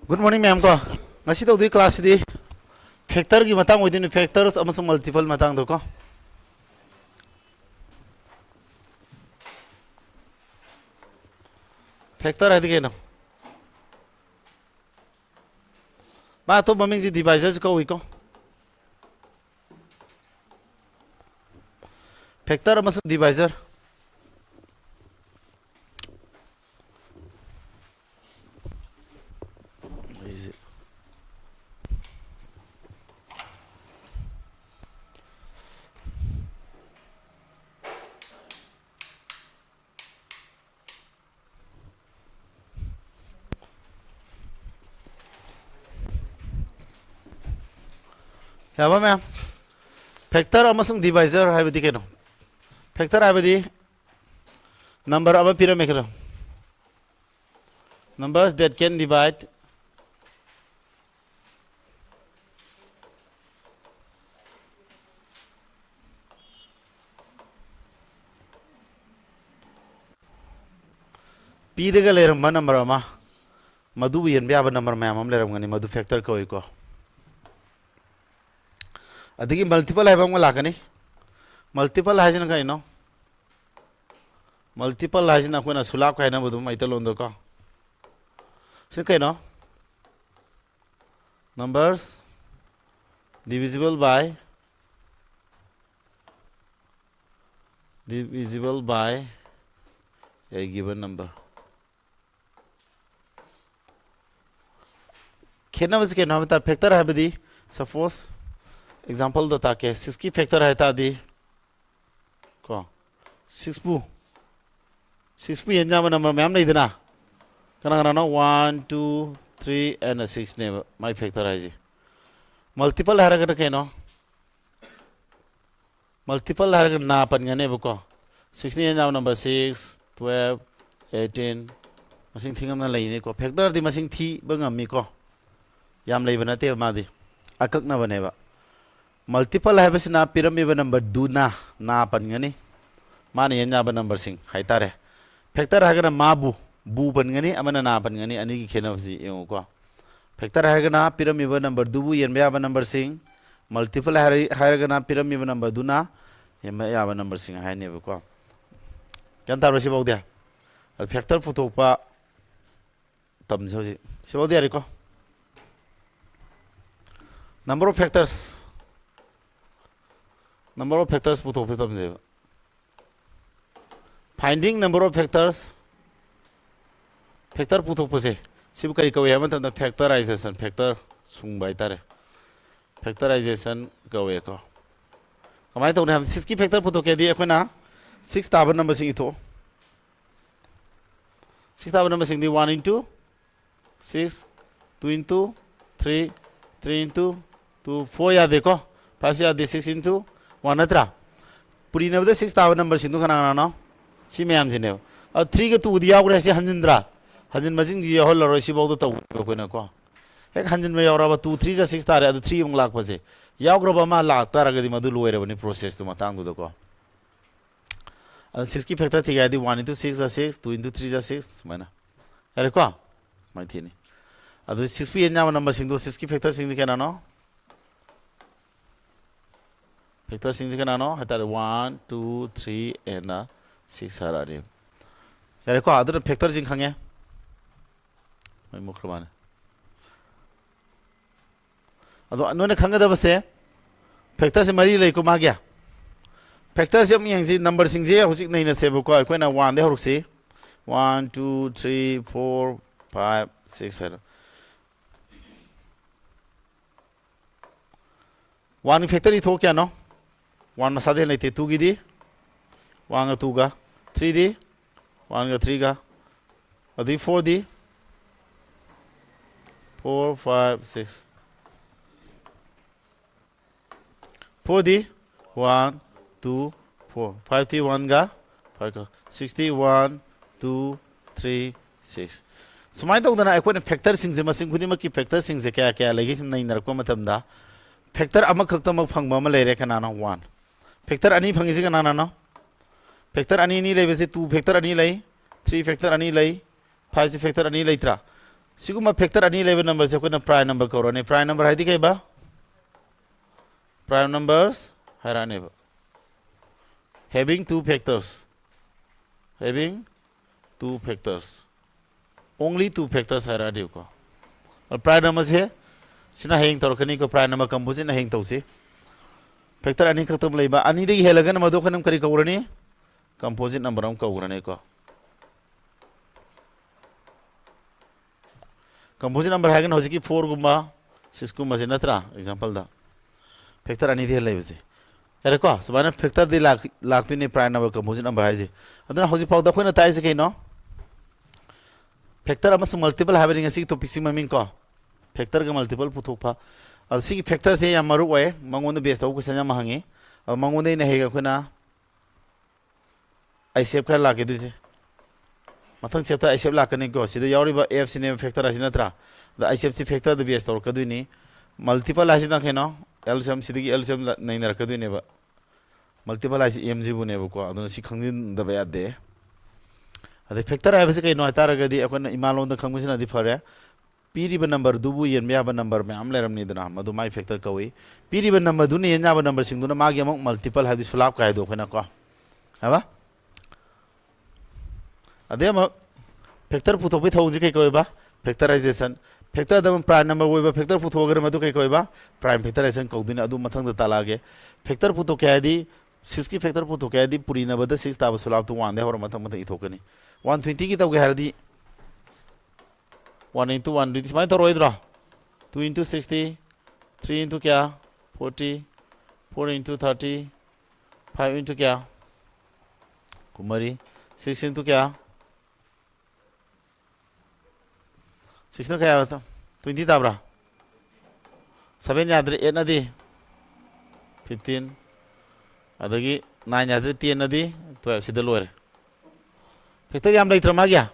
Good morning, ma'am. Ko. Ngasi to di class di factor ki matang within factors amasung multiple matang do ko. Factor hai di keno. Ma to maming si divisors ko wi ko. Factor amasung divisor. Ya ba ma'am. Factor amasung divisor hai di keno. Factor hai di number aba pira me keno. Numbers that can divide piraga leramba number ama madu yen ba number ma'am am leram gani madu factor ko iko. Adigi multiple hai bang lakani multiple hai jina kaino multiple hai jina koina sulap kaina bodu maita londo ko sin kaino numbers divisible by a given number खेना बस के नाम ता factor है बदी suppose example दो ताके 6 की factor है ता दी को 6 पू यंजा नंबर मैम नहीं देना कना कना 1 2 3 and 6 ने माय फैक्टर है जी मल्टीपल है रगड़ के नो मल्टीपल है रगड़ ना अपन गने बको 6 ने यंजा नंबर 6 12 18 मसिंग थिंगम ना लेने को फैक्टर दी मसिंग थी बंगमी को याम लेबना ते मादी अककना बनेबा मल्टीपल है बस ना पिरामिड नंबर दूना ना पनगनी माने यंजा नंबर सिंग हाइतारे फैक्टर है माबू बू पनगनी अमना ना पनगनी अनि की खेनबसी एउ को फैक्टर है पिरामिड नंबर दूबू यन याबा नंबर सिंग मल्टीपल है ना पिरामिड नंबर दूना यन याबा नंबर सिंग हाइने को क्या ताबरसी बाउदिया फैक्टर फुतोपा तमजोजी सिबाउदिया रिको number of factors पुतो फितम जे finding number of factors factor पुतो पसे सिब कई कवे हम त factorization factor सुंग बाय तारे factorization कवे को कमाय तो हम 6 की factor पुतो के दिए कोना 6 ताब नंबर सिंग तो 6 ताब नंबर सिंग दी 1 into 6 2 into 3 3 into 2 4 या देखो 5 या दे 6 into 1 अत्रा पूरी नबदे 6 ताव नंबर सिंधु खाना ना सी मैम सिने अब 3 के 2 दिया उरे से हंजिंद्रा हंजिन मजिंग जी होल रो सी बहु तो कोई ना को एक हंजिन में यावरा 2 3 जा 6 तारे 3 उंग लाख पसे यावग्रो मा लाख तारा गदि मदु लोयरे बनी प्रोसेस तो मतंग दो को 6 की फैक्टर थी गादी 1 into 6 जा 6 2 into 3 जा 6 मैना अरे को मैं थी नहीं अब 6 पे यंजा नंबर सिंधु 6 की फैक्टर सिंधु के नानो फैक्टर सिंधु के नानो हता 1 2 3 and 6 हारारे यारे को आदर फैक्टर सिंग खांगे मैं मुखरमाने अदो अनोने खांगे दबसे फैक्टर से मरी ले को मा गया फैक्टर से हम यंजी नंबर सिंग जे हुसिक नहीं न सेब को कोना 1 दे हुरसी 1 2 3 4 5 6 है 1 फैक्टर इथो क्या नो 1 मसादे लेते 2 की दी 1 का 2 का 3 दी 1 का 3 का अभी 4 दी 4 5 6 4 दी 1 2 4 5 थी 1 का 5 का 6 दी 1 2 3 6 सुमाय तो उधर अकोने फैक्टर सिंग से मसिंग खुदी मकी फैक्टर सिंग से क्या क्या लगी सिम नहीं नरको मतमदा फैक्टर अमक खक्तमक फंगबा म लेरे कनाना 1 फैक्टर अनि फंगिसे कनाना नो फैक्टर अनि नि लेबेसे 2 फैक्टर अनि लै 3 फैक्टर अनि लै 5 से फैक्टर अनि लैत्रा सिगुमा फैक्टर अनि लेबे नंबर से कोना प्राइम नंबर कौरने प्राइम नंबर हाइदी कई बा प्राइम नंबर्स हराने बा having two factors only two factors हराने को और प्राइम नंबर से सिना हेंग तोरकनी को प्राइम नंबर कंपोजिट ना हेंग तौसी फैक्टर अनि खतम लेबा अनि दे हेलगन मदो खनम करी कौरने कंपोजिट नंबर हम कौरने को कंपोजिट नंबर है हो की 4 गुम्बा 6 गुम्बा से नत्रा एग्जांपल दा फैक्टर अनि दे लेबसे यारे को सुबाना फैक्टर दे लाक्तुने प्राइम नंबर कंपोजिट नंबर है अदना होजि फाउ दा खोना ताइसे केनो फैक्टर अमस मल्टीपल हाबरिंग असि टॉपिक सि ममिंग को फैक्टर का मल्टीपल पुथोफा असि फैक्टर से या मरु ओए मंगोन बेस तौ क्वेश्चन या महंगे और मंगोन ने हेगा खोना आइसेप का लाके दुसे मथंग चैप्टर आइसेप लाकने को सिदा यावरिबा एफ सिने फैक्टर आसि नत्रा द आइसेप सि फैक्टर द बेस तौ कदुनी मल्टीपल आसि ना केनो एलसीएम सिदगी एलसीएम नै नरकदुने बा मल्टीपल आसि एमजी बुने बको अदुना सि खंजिन दबा यादे अदे फैक्टर आबसे कई नो तारगदी अकोन इमालोन द खंगुसिना दि फरे पीरिबा नंबर दुबु येन याबा नंबर में आम लेरमनी दना मदु माई फैक्टर कवई पीरिबा नंबर दुने येन याबा नंबर सिंग दुना मागी अमक मल्टीपल हादि सुलाब काय दो खना को हबा अदे म फैक्टर पुथोपि थौजि कई कोइबा फैक्टराइजेशन फैक्टर दम प्राइम नंबर ओइबा फैक्टर पुथोगर मदु कई कोइबा प्राइम फैक्टराइजेशन कौदुने अदु मथंग द तालागे फैक्टर पुथो कैदी 6 की फैक्टर पुथो कैदी पुरी नबद 6 ताब सुलाब तो 1 दे होर मथंग मथंग इथोकनी 120 की तौगे हरदी 1 into 1 दिस माइ तो रोइद्रा 2 into 60 3 into क्या 40 4 into 30 5 into क्या कुमारी 6 into क्या 6 ना क्या होता 20 ताबरा 7 याद्रे 8 नदी 15 अदगी 9 याद्रे 10 नदी 12 सिदा लोरे फैक्टर याम लेत्र मा गया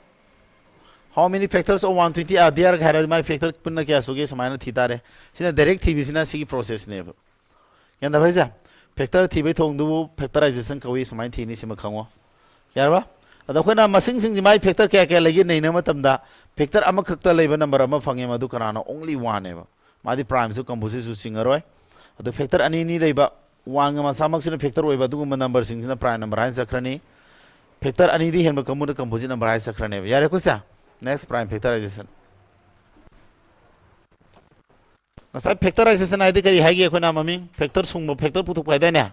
how many factors of 120 are there घर my factor पुन्ना क्या सोगे समाना थीता रे सिना डायरेक्ट थी बिसिना सी प्रोसेस ने अब यान दबाई जा फैक्टर थी बे थोंग दु फैक्टराइजेशन कवि समाय थी नि सिमा खंगो यार बा अदा खोना मसिंग सिंग माय फैक्टर क्या क्या लगी नै न मतमदा फैक्टर अमा खक्ता लेबा नंबर अमा फंगे मदु कराना ओनली 1 ने मादी प्राइम सु कंपोजिट सु सिंगरोय अदा फैक्टर अनि नि लेबा 1 मा सामक सिना फैक्टर ओइबा दुगुम नंबर सिंग सिना प्राइम नंबर हाइन सखरनी फैक्टर अनि दि हेनबा कमुदा कंपोजिट नंबर हाइन सखरने यार कोसा next prime factorization ngasai factorization ai de kari haigi khona mami factor sungbo factor puthuk pai da ne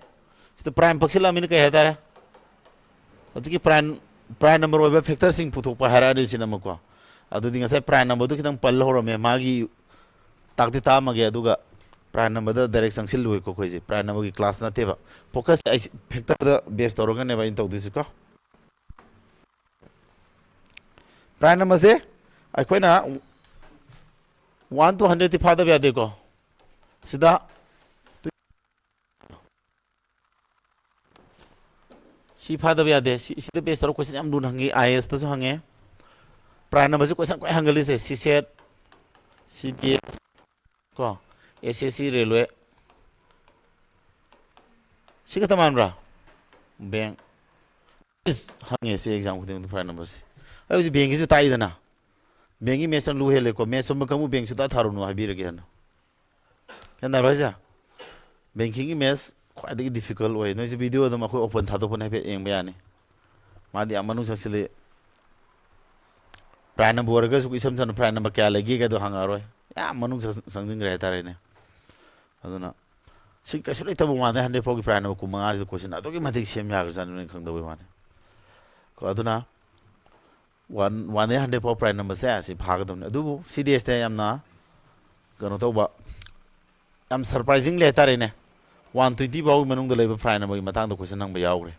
sto prime paxila min kai hatare ati prime number oba factor sing puthuk pa hara de sinama ko adu di ngasai prime number du kitang pal horo me magi takti ta mage aduga prime number da direct sangsil lui ko khoje prime number ki class na teba focus factor da base toroga ne ba in tawdisi ko prime number से अखोना 1 to 100 ती फादा ब्या देखो सीधा सी फादा ब्या दे सीधा base तरो question हम दुन हंगे आईएएस तसो हंगे प्राइम नंबर से क्वेश्चन कोई हंगली से सी सेट सी डी को एसएससी रेलवे सी का तमाम रा बैंक इस हंगे से एग्जाम को दे प्राइम नंबर से अभी बैंक की ताई दना बैंक की मेसन लू है लेको मेसन में कमु बैंक सुधा थारो नो हाबी रगे हन क्या ना भाई जा बैंकिंग की मेस क्वाइट की डिफिकल्ट हुए नोइस वीडियो दम अखो ओपन था तो पने पे एंग बयाने मादी अमनु ससले प्राइम नंबर वर्ग सु इसम सन प्राइम नंबर क्या लगी के तो हंगारो या मनु संजिंग रहता रहे ने अदुना सी कसुले तब वादे हंडे फोगी प्राइम नंबर कुमा आज क्वेश्चन अतो की मथिक सेम याग जान खंगदबे माने को अदुना 100 फो प्राइम नंबर से ऐसे भागदम अदुबु सीडीएस ते यामना कनो तोबा याम सरप्राइजिंग लेता रे ने 120 बाउ मनुंग द लेबा प्राइम नंबर की मतंग द क्वेश्चन नंग यावरे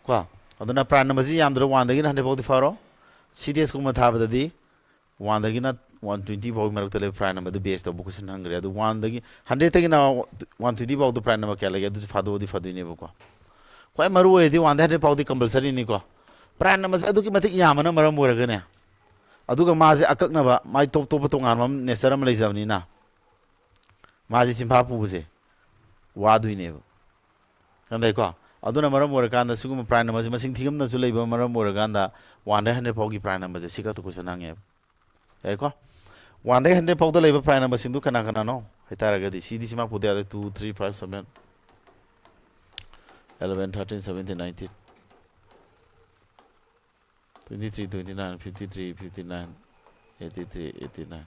को अदुना प्राइम नंबर जी याम दर 1 दगी 100 फो दि फारो सीडीएस को मथाबददी 1 दगी ना 120 बाउ मरक तले प्राइम नंबर द बेस द क्वेश्चन हंगरे अदु 1 दगी 100 तगी ना 120 बाउ द प्राइम नंबर क्या लगे अदु फादो दि फादुने बको कोई मरु है दी 100 पाउदी कंपलसरी नहीं को प्राइम नंबर अदु की मथिक यामना मरम मोरगने अदुगा माजे अककनबा माइ टॉप टॉप तोंगानम नेचर हम लेजबनी ना माजे सिंफा पुबुजे वादुइने कंदै को ꯑꯗꯨꯅ ꯃꯔꯝ ꯑꯣꯏꯔꯀꯥꯟꯗ ꯁꯤꯒꯨꯝꯕ ꯄ꯭ꯔꯥꯏꯝ ꯅꯝꯕꯔꯁꯤ ꯃꯁꯤꯡ ꯊꯤꯉꯝꯅꯁꯨ ꯂꯩꯕ ꯃꯔꯝ ꯑꯣꯏꯔꯀꯥꯟꯗ 1ꯗꯒꯤ 100 ꯐꯥꯎꯒꯤ ꯄ꯭ꯔꯥꯏꯝ ꯅꯝꯕꯔꯁꯦ ꯁꯤ ꯈꯛꯇ ꯀꯣꯏꯁꯟ ꯍꯪꯉꯦꯕ ꯌꯥꯏꯀꯣ 1ꯗꯒꯤ 100 ꯐꯥꯎꯗ ꯂꯩꯕ ꯄ꯭ꯔꯥꯏꯝ ꯅꯝꯕꯔꯁꯤꯡꯗꯨ ꯀꯅꯥ ꯀꯅꯥꯅꯣ ꯍꯥꯏꯇꯥꯔꯒꯗꯤ ꯁꯤꯗꯤ ꯁꯤꯃꯥ ꯄꯨꯗ ꯌꯥꯗꯦ 2 3 5 7 11 13 17 19 23 29 53 59 83 89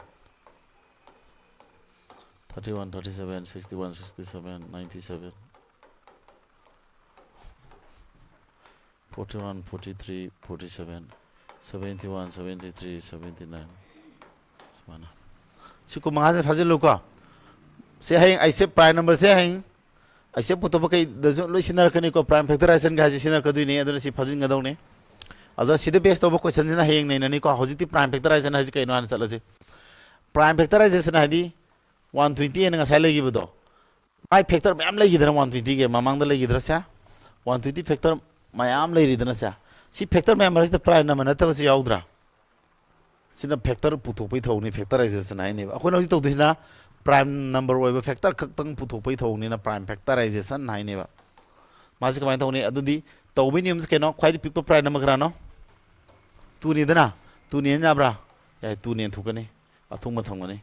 31 37 61 67 97 41 43 47 71 73 79 سمعنا سيكو مغازة فازل لوكا سيهين ايسي برايم نمبر سيهين ايسي پوتوبا كي دزو لوي سينار كني كو برايم فاكتورايزيشن غازي سينار كدويني ادنا سي فازين غدوني अदो सिदे बेस तब क्वेश्चन सिना हेंग नै ननी को हजिति प्राइम फैक्टराइजेशन हजि कैनो आन चलसे प्राइम फैक्टराइजेशन हदि 120 एन ngसा लेगिबदो माय फैक्टर मैम लेगिदर 120 के ममांग द लेगिदर सा 120 फैक्टर मैम लेरिदना सा सी फैक्टर मैम रस द प्राइम नंबर नतबस याउद्रा सिना फैक्टर पुथोपै थौनी फैक्टराइजेशन हाइने अखोन हजि तौदिना प्राइम नंबर ओइबा फैक्टर खक्तंग पुथोपै थौनी ना प्राइम फैक्टराइजेशन हाइने बा मासे कमाय थौनी अदुदि तौबि नियमस केनो ख्वाइदि पिक प्राइम नंबर ग्रानो तूनी दना तूनी याब्रा या तूनी थुकनी अथुंग मथंगनी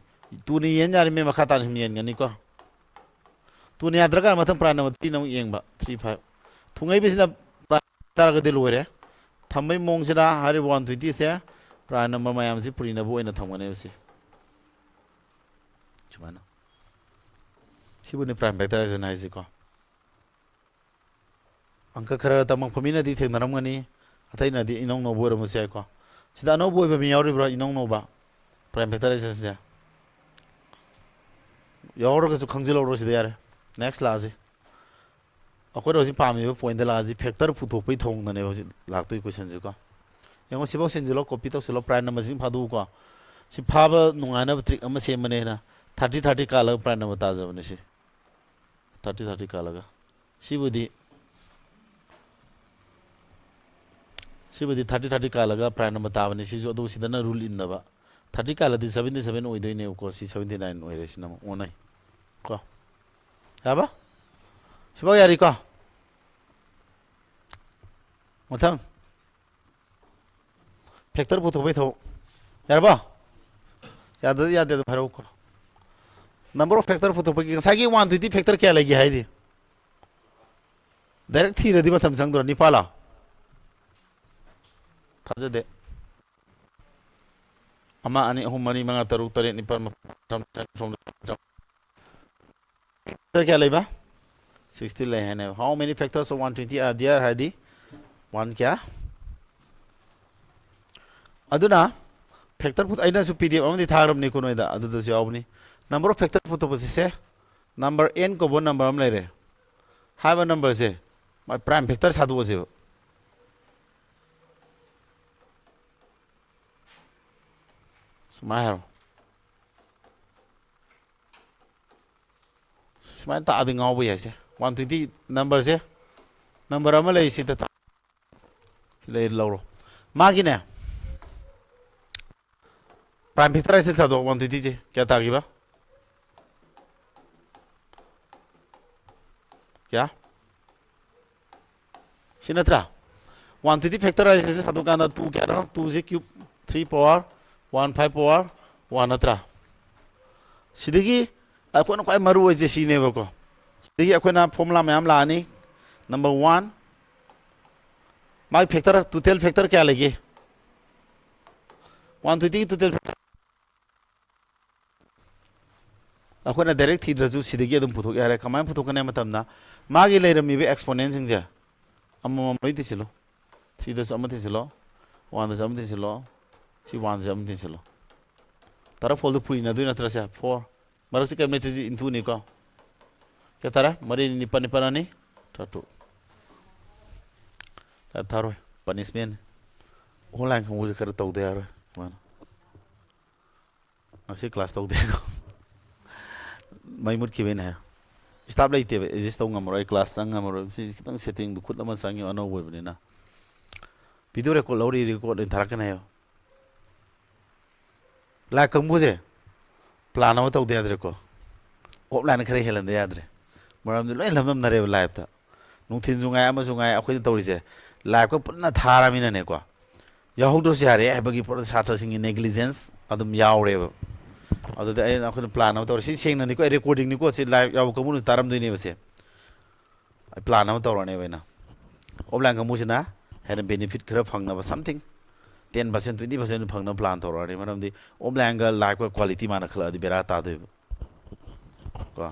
तूनी येन यारि मे मखा तानि मियन गनी को तूनी याद्रगा मथं प्राण नंबर 3 नंग येंबा 35 थुंगै बिसिना तारगा दे लोरे थमै मोंगसिना हारि 120 से प्राण नंबर मयाम सि पुरिना बो ओइना थंगने बसि चुमाना सिबुनि प्राइम फैक्टराइजेशन हाइजि को अंक खरा तमंग फमिना दि थेंगनरमगनी अथैना दि इनोंग नो बोर मसे को सिदा नो बोय बमी यावरिब्रा इनोंग नो बा प्राइम फैक्टराइजेशन से यावरगसु खंजिलौरो सिदा यारे नेक्स्ट लाजी अखोर होजि पामिबो पॉइंट लाजी फैक्टर पुथोपै थोंगने होजि लाक्तोइ क्वेश्चन जे को यंगो सिबो सेंजिलो कॉपी तौसिलो प्राइम नंबर सिं फादु को सि फाबा नुंगाना ट्रिक अमा सेमने ना 30 30 काला प्राइम नंबर ताजबने सि 30 30 कालागा सिबुदि सिबुदि 30 30 कालागा प्राइम नंबर ताबने सिजो अदु सिदना रूल इनबा 30 कालादि 77 ओइदोइने को सि 79 ओइरेसिना ओनाइ को याबा सिबा यारि को मथंग फैक्टर पुथोबै थौ यारबा यादे भरो को नंबर ऑफ फैक्टर पुथोबै कि सागी 120 फैक्टर क्या लगी हाइदि डायरेक्ट थीरदि मथम संगदर निपाला थाजदे अमा अनि अहुम मनी मंगा तरुक तरे निपाल फ्रॉम फैक्टर क्या लेबा 60 ले है how many factors of 120 are there हाइदि 1 क्या अदुना फैक्टर पुत आइना सु पीडीएफ अमदि थारमनि को नोइदा अदुदा यावनि नंबर ऑफ फैक्टर पुत बसे नंबर n को बो नंबर हम लेरे हाइबा नंबर से माय प्राइम फैक्टर सादु बसे स्माइल स्माइल ता आदि गाव बय से 120 नंबर से नंबर अमा ले सि ता ले लौरो मागिने प्राइम फैक्टराइजेशन सादो 120 जे क्या तागिबा क्या सिनत्रा 120 फैक्टराइजेशन सादो काना 2 क्या ना 2 से क्यूब 3 पावर 1 5 पावर 1 नत्रा सिदगी अकोना क्वाइ मरु ओइजे सिनेबको सिदगी अकोना फॉर्मूला मैम लानी number 1 my factor total factor क्या लगे 120 टोटल अखोना डायरेक्ट थीद्रजु सिदगी अदुम पुथोक यारे कमाय पुथोकने मतमना मागी लेरमीबे एक्सपोनेंट सिंजे अमम लैति सिलो 3 दस अमति सिलो 1 दस अमति सिलो सी 1 दस अमति सिलो तारा फोल्ड पुइना दुइ नत्र से 4 मरसी कैमेट्री इनटू निको क्या तारा मरी निपन निपनानी टटू थारो पनिशमेंट ऑनलाइन खंगो कर तौदे यार मान असी क्लास तौदे को मैमुट की है स्टाफ लेते एडजस्ट तौ ngमरो क्लास ngमरो सि खितंग सेटिंग दु खुद लमा सांगी अनो बोइबनिना वीडियो रिकॉर्ड लौरी रिकॉर्ड थारकने है ला कंबुजे प्लान अमा तौदे याद्रे को ऑफलाइन खरे हेलंदे याद्रे मरम लोय लमनम नरे लाइव ता ꯅꯨꯡꯊꯤꯟ ꯖꯨꯡꯉꯥꯏ ꯑꯃꯁꯨ ꯉꯥꯏ ꯑꯩꯈꯣꯏꯅ ꯇꯧꯔꯤꯁꯦ ꯂꯥꯏꯐꯀ ꯄꯨꯟꯅ ꯊꯥꯔꯃꯤꯅꯅꯦꯀꯣ ꯌꯥꯎꯍꯧꯗ꯭ꯔꯁꯨ ꯌꯥꯔꯦ ꯍꯥꯏꯕꯒꯤ ꯁꯥꯇ꯭ꯔꯁꯤꯡꯒꯤ ꯅꯦꯒ꯭ꯂꯤꯖꯦꯟꯁ ꯑꯗꯨꯝ ꯌꯥꯎꯔꯦꯕ ꯑꯗꯨꯗ ꯑꯩꯈꯣꯏꯅ ꯄ꯭ꯂꯥꯟ ꯑꯃ ꯇꯧꯔꯦ ꯁꯤ ꯁꯦꯡꯅꯅꯤꯀꯣ ꯑꯩ ꯔꯦꯀꯣꯔꯗꯤꯡꯅꯤꯀꯣ ꯁꯤ ꯂꯥꯏꯚ ꯌꯥꯎꯕ ꯀꯥꯡꯕꯨꯅꯁꯨ ꯇꯥꯔꯝꯗꯣꯏꯅꯦꯕ ꯁꯦ ꯑꯩ ꯄ꯭ꯂꯥꯟ ꯑꯃ ꯇꯧꯔꯅꯦꯕ ꯑꯩꯅ ꯑꯣꯐꯂꯥꯏꯟ ꯀꯥꯡꯕꯨꯁꯤꯅ ꯍꯦꯟꯅ ꯕꯦꯅꯤꯐꯤꯠ ꯈꯔ ꯐꯪꯅꯕ ꯁꯝꯊꯤꯡ 10% 20% ꯐꯪꯅꯕ ꯄ꯭ꯂꯥꯟ ꯇꯧꯔꯛꯑꯅꯤ ꯃꯔꯝꯗꯤ ꯑꯣꯐꯂꯥꯏꯟꯒ ꯂꯥꯏꯚꯀ ꯀ꯭ꯋꯥꯂꯤꯇꯤ ꯃꯥꯅ ꯈꯜꯂꯛꯑꯗꯤ ꯕꯦꯔꯥ ꯇꯥꯗꯣꯏꯕ ꯀꯣ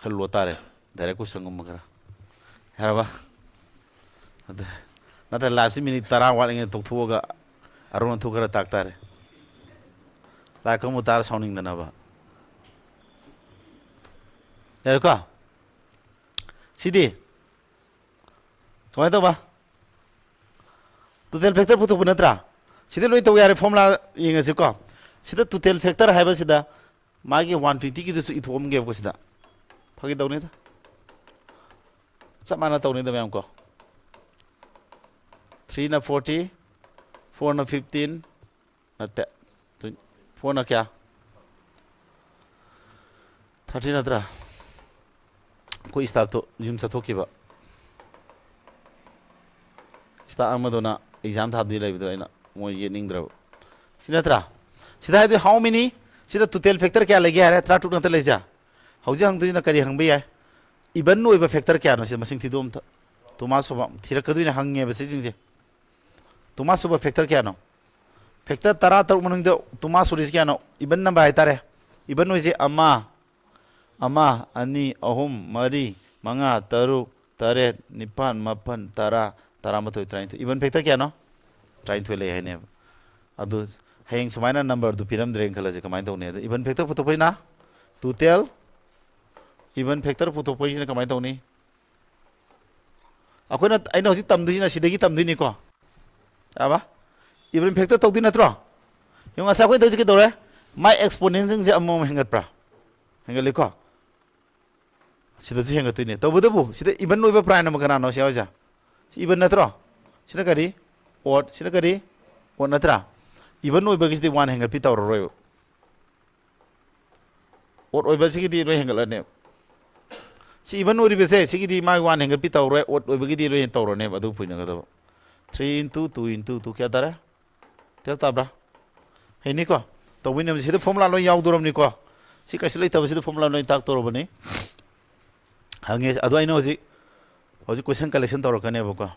ꯈꯜꯂꯣ ꯇꯥꯔꯦ ꯗꯥꯏꯔꯦꯛ ꯀꯣꯏꯁꯟꯒꯨꯝꯕ ꯈꯔ ꯌꯥꯔꯕ ꯑꯗ ꯅꯠꯇ꯭ꯔ ꯂꯥꯏꯚꯁꯤ ꯃꯤꯅꯤꯠ 10 ꯋꯥꯠꯂꯤꯉꯩ ꯇꯧꯊꯣꯛꯑꯒ ꯑꯔꯣꯟ ꯑꯊꯨ ꯈꯔ ꯇꯥꯛꯇꯥꯔꯦ ꯂꯥꯏꯚ ꯀꯥꯡꯕꯨ ꯇꯥꯔ ꯁꯥꯎꯅꯤꯡꯗꯅꯕ ꯌꯥꯔꯦꯀꯣ ꯁꯤꯗꯤ ꯀꯃꯥꯏꯅ ꯇꯧꯕ ꯇꯣꯇꯦꯜ ꯐꯦꯛꯇꯔ ꯄꯨꯊꯣꯛꯄ ꯅꯠꯇ꯭ꯔꯥ ꯁꯤꯗ ꯂꯣꯏ ꯇꯧ ꯌꯥꯔꯦ ꯐꯣꯔꯃꯨꯂꯥ ꯌꯦꯡꯉꯁꯤꯀꯣ ꯁꯤꯗ ꯇꯣꯇꯦꯜ ꯐꯦꯛꯇꯔ ꯍꯥꯏꯕꯁꯤꯗ ꯃꯥꯒꯤ 120ꯒꯤꯗꯨꯁꯨ ꯏꯊꯣꯛꯑꯝꯒꯦꯕꯀꯣ ꯁꯤꯗ ꯐꯥꯒꯤ ꯇꯧꯅꯤꯗ ꯆꯞ ꯃꯥꯟꯅ ꯇꯧꯅꯤꯗ ꯃꯌꯥꯝ ꯀꯣ 3ꯅ 40 4ꯅ 15 ꯅꯠꯇꯦ 4ꯅ ꯀꯌꯥ 30 ꯅꯠꯇ꯭ꯔꯥ ꯑꯩꯈꯣꯏ ꯁ꯭ꯇꯥꯐꯇꯣ ꯌꯨꯝ ꯆꯠꯊꯣꯛꯈꯤꯕ ꯁ꯭ꯇꯥꯐ ꯑꯃꯗꯨꯅ ꯑꯦꯛꯖꯥꯝ ꯊꯥꯗꯣꯏ ꯂꯩꯕꯗꯣ ꯑꯩꯅ ꯃꯣꯏ ꯌꯦꯠꯅꯤꯡꯗ꯭ꯔꯕ ꯁꯤ ꯅꯠꯇ꯭ꯔꯥ ꯁꯤꯗ ꯍꯥꯏꯗꯤ ꯍꯥꯎ ꯃꯦꯅꯤ ꯁꯤꯗ ꯇꯣꯇꯦꯜ ꯐꯦꯛꯇꯔ ꯀꯌꯥ ꯂꯩꯒꯦ ꯍꯥꯏꯔꯦ 32 ꯅꯠꯇ ꯂꯩꯖꯥ ꯍꯧꯖꯤꯛ ꯍꯪꯗꯣꯏꯅ ꯀꯔꯤ ꯍꯪꯕ ꯌꯥꯏ ꯏꯚꯟ ꯑꯣꯏꯕ ꯐꯦꯛꯇꯔ ꯀꯌꯥꯅꯣ ꯁꯤ ꯃꯁꯤꯡ ꯊꯤꯗꯣꯛ ꯑꯝꯇ ꯇꯣꯃꯥꯁ ꯁꯨꯕ ꯊꯤꯔꯛꯀꯗꯣꯏꯅꯦ ꯍꯪꯉꯦꯕ ꯁꯤꯁꯤꯡꯁꯦ ꯇꯣꯃꯥꯁ ꯁꯨꯕ ꯐꯦꯛꯇꯔ ꯀꯌꯥꯅꯣ ꯐꯦꯛꯇꯔ 13 ꯃꯅꯨꯡꯗ ꯇꯣꯃꯥꯁ ꯁꯨꯔꯤꯁꯤ ꯀꯌꯥꯅꯣ ꯏꯚꯟ ꯅꯝꯕꯔ ꯍꯥꯏꯇꯥꯔꯦ ꯏꯚꯟ ꯑꯣꯏꯁꯦ ꯑꯃ ꯑꯅꯤ ꯑꯍꯨꯝ ꯃꯔꯤ ꯃꯉꯥ ꯇꯔꯨꯛ ꯇꯔꯦꯠ ꯅꯤꯄꯥꯜ ꯃꯥꯄꯜ ꯇꯔꯥ 11 12 ꯏꯚꯟ ꯐꯦꯛꯇꯔ ꯀꯌꯥꯅꯣ 12 ꯂꯩ ꯍꯥꯏꯅꯦꯕ ꯑꯗꯨ ꯍꯌꯦꯡ ꯁꯨꯃꯥꯏꯅ ꯅꯝꯕꯔꯗꯨ ꯄꯤꯔꯝꯗ꯭ꯔꯦꯅ ꯈꯜꯂꯁꯦ ꯀꯃꯥꯏꯅ ꯇꯧꯅꯤ ꯑꯗ ꯏꯚꯟ ꯐꯦꯛꯇꯔ ꯄꯨꯊꯣꯛꯄꯩꯅ ꯇꯣꯇꯦꯜ ꯏꯚꯟ ꯐꯦꯛꯇꯔ ꯄꯨꯊꯣꯛꯄꯩꯁꯤꯅ ꯀꯃꯥꯏꯅ ꯇꯧꯅꯤ ꯑꯩꯅ ꯍꯧꯖꯤꯛ ꯇꯝꯗꯣꯏꯁꯤꯅ ꯁꯤꯗꯒꯤ ꯇꯝꯗꯣꯏꯅꯤꯀꯣ ꯌꯥꯕ ꯏꯚꯟ ꯐꯦꯛꯇꯔ ꯇꯧꯗꯣꯏ ꯅꯠꯇ꯭ꯔꯣ ꯌꯦꯡꯉꯣ ꯉꯁꯥꯏ ꯑꯩꯈꯣꯏꯅ ꯇꯧꯔꯤꯁꯤ ꯀꯩꯗꯧꯔꯦ ꯃꯥꯏ ꯑꯦꯛꯁꯄꯣꯅꯦꯟꯁꯤꯡꯁꯦ ꯑꯃꯃꯝ ꯍꯦꯟꯒꯠꯄ꯭ꯔꯥ ꯍꯦꯟꯒꯠꯂꯤꯀꯣ ꯁꯤꯗꯁꯨ ꯍꯦꯟꯒꯠꯇꯣꯏꯅꯦ ꯇꯧꯕꯇꯕꯨ ꯁꯤꯗ ꯏꯚꯟ ꯑꯣꯏꯕ ꯄ꯭ꯔꯥꯏꯝ ꯑꯃ ꯀꯅꯥꯅꯣ ꯁꯤ ꯌꯥꯎꯔꯤꯁꯦ ꯁꯤ ꯏꯚꯟ ꯅꯠꯇ꯭ꯔꯣ ꯁꯤꯅ ꯀꯔꯤ ꯑꯣꯠ ꯁꯤꯅ ꯀꯔꯤ ꯑꯣꯠ ꯅꯠꯇ꯭ꯔꯥ ꯏꯚꯟ ꯑꯣꯏꯕꯒꯤꯁꯤꯗꯤ 1 ꯍꯦꯟꯒꯠꯄꯤ ꯇꯧꯔꯔꯣꯏꯕ ꯑꯣꯠ ꯑꯣꯏꯕꯁꯤꯒꯤꯗꯤ ꯂꯣꯏ ꯍꯦꯟꯒꯠꯂꯅꯦꯕ ꯁꯤ ꯏꯚꯟ ꯑꯣꯏꯔꯤꯕꯁꯦ ꯁꯤꯒꯤꯗꯤ ꯃꯥꯒꯤ 1 ꯍꯦꯟꯒꯠꯄꯤ ꯇꯧꯔꯣꯏ ꯑꯣꯠ ꯑꯣꯏꯕꯒꯤꯗꯤ ꯂꯣꯏ ꯇꯧꯔꯅꯦꯕ ꯑꯗꯨ ꯄꯨꯏꯅꯒꯗꯕ 3 × 2 × 2 ꯀꯌꯥ ꯇꯥꯔꯦ 12 ꯇꯥꯕ꯭ꯔꯥ ꯍꯩꯅꯤꯀꯣ ꯇꯧꯕꯩꯅꯦꯕ ꯁꯤꯗ ꯐꯣꯔꯃꯨꯂꯥ ꯂꯣꯏ ꯌꯥꯎꯗꯣꯔꯕꯅꯤꯀꯣ ꯁꯤ ꯀꯩꯁꯨ ꯂꯩꯇꯕꯁꯤꯗ ꯐꯣꯔꯃꯨꯂꯥ ꯂꯣꯏ ꯇꯥꯛꯇꯧꯔꯕꯅꯤ ꯍꯪꯉꯦ ꯑꯗꯣ ꯑꯩꯅ ꯍꯧꯖꯤꯛ ꯀꯣꯏꯁꯟ ꯀꯂꯦꯛꯁꯟ ꯇꯧꯔꯛꯀꯅꯦꯕꯀꯣ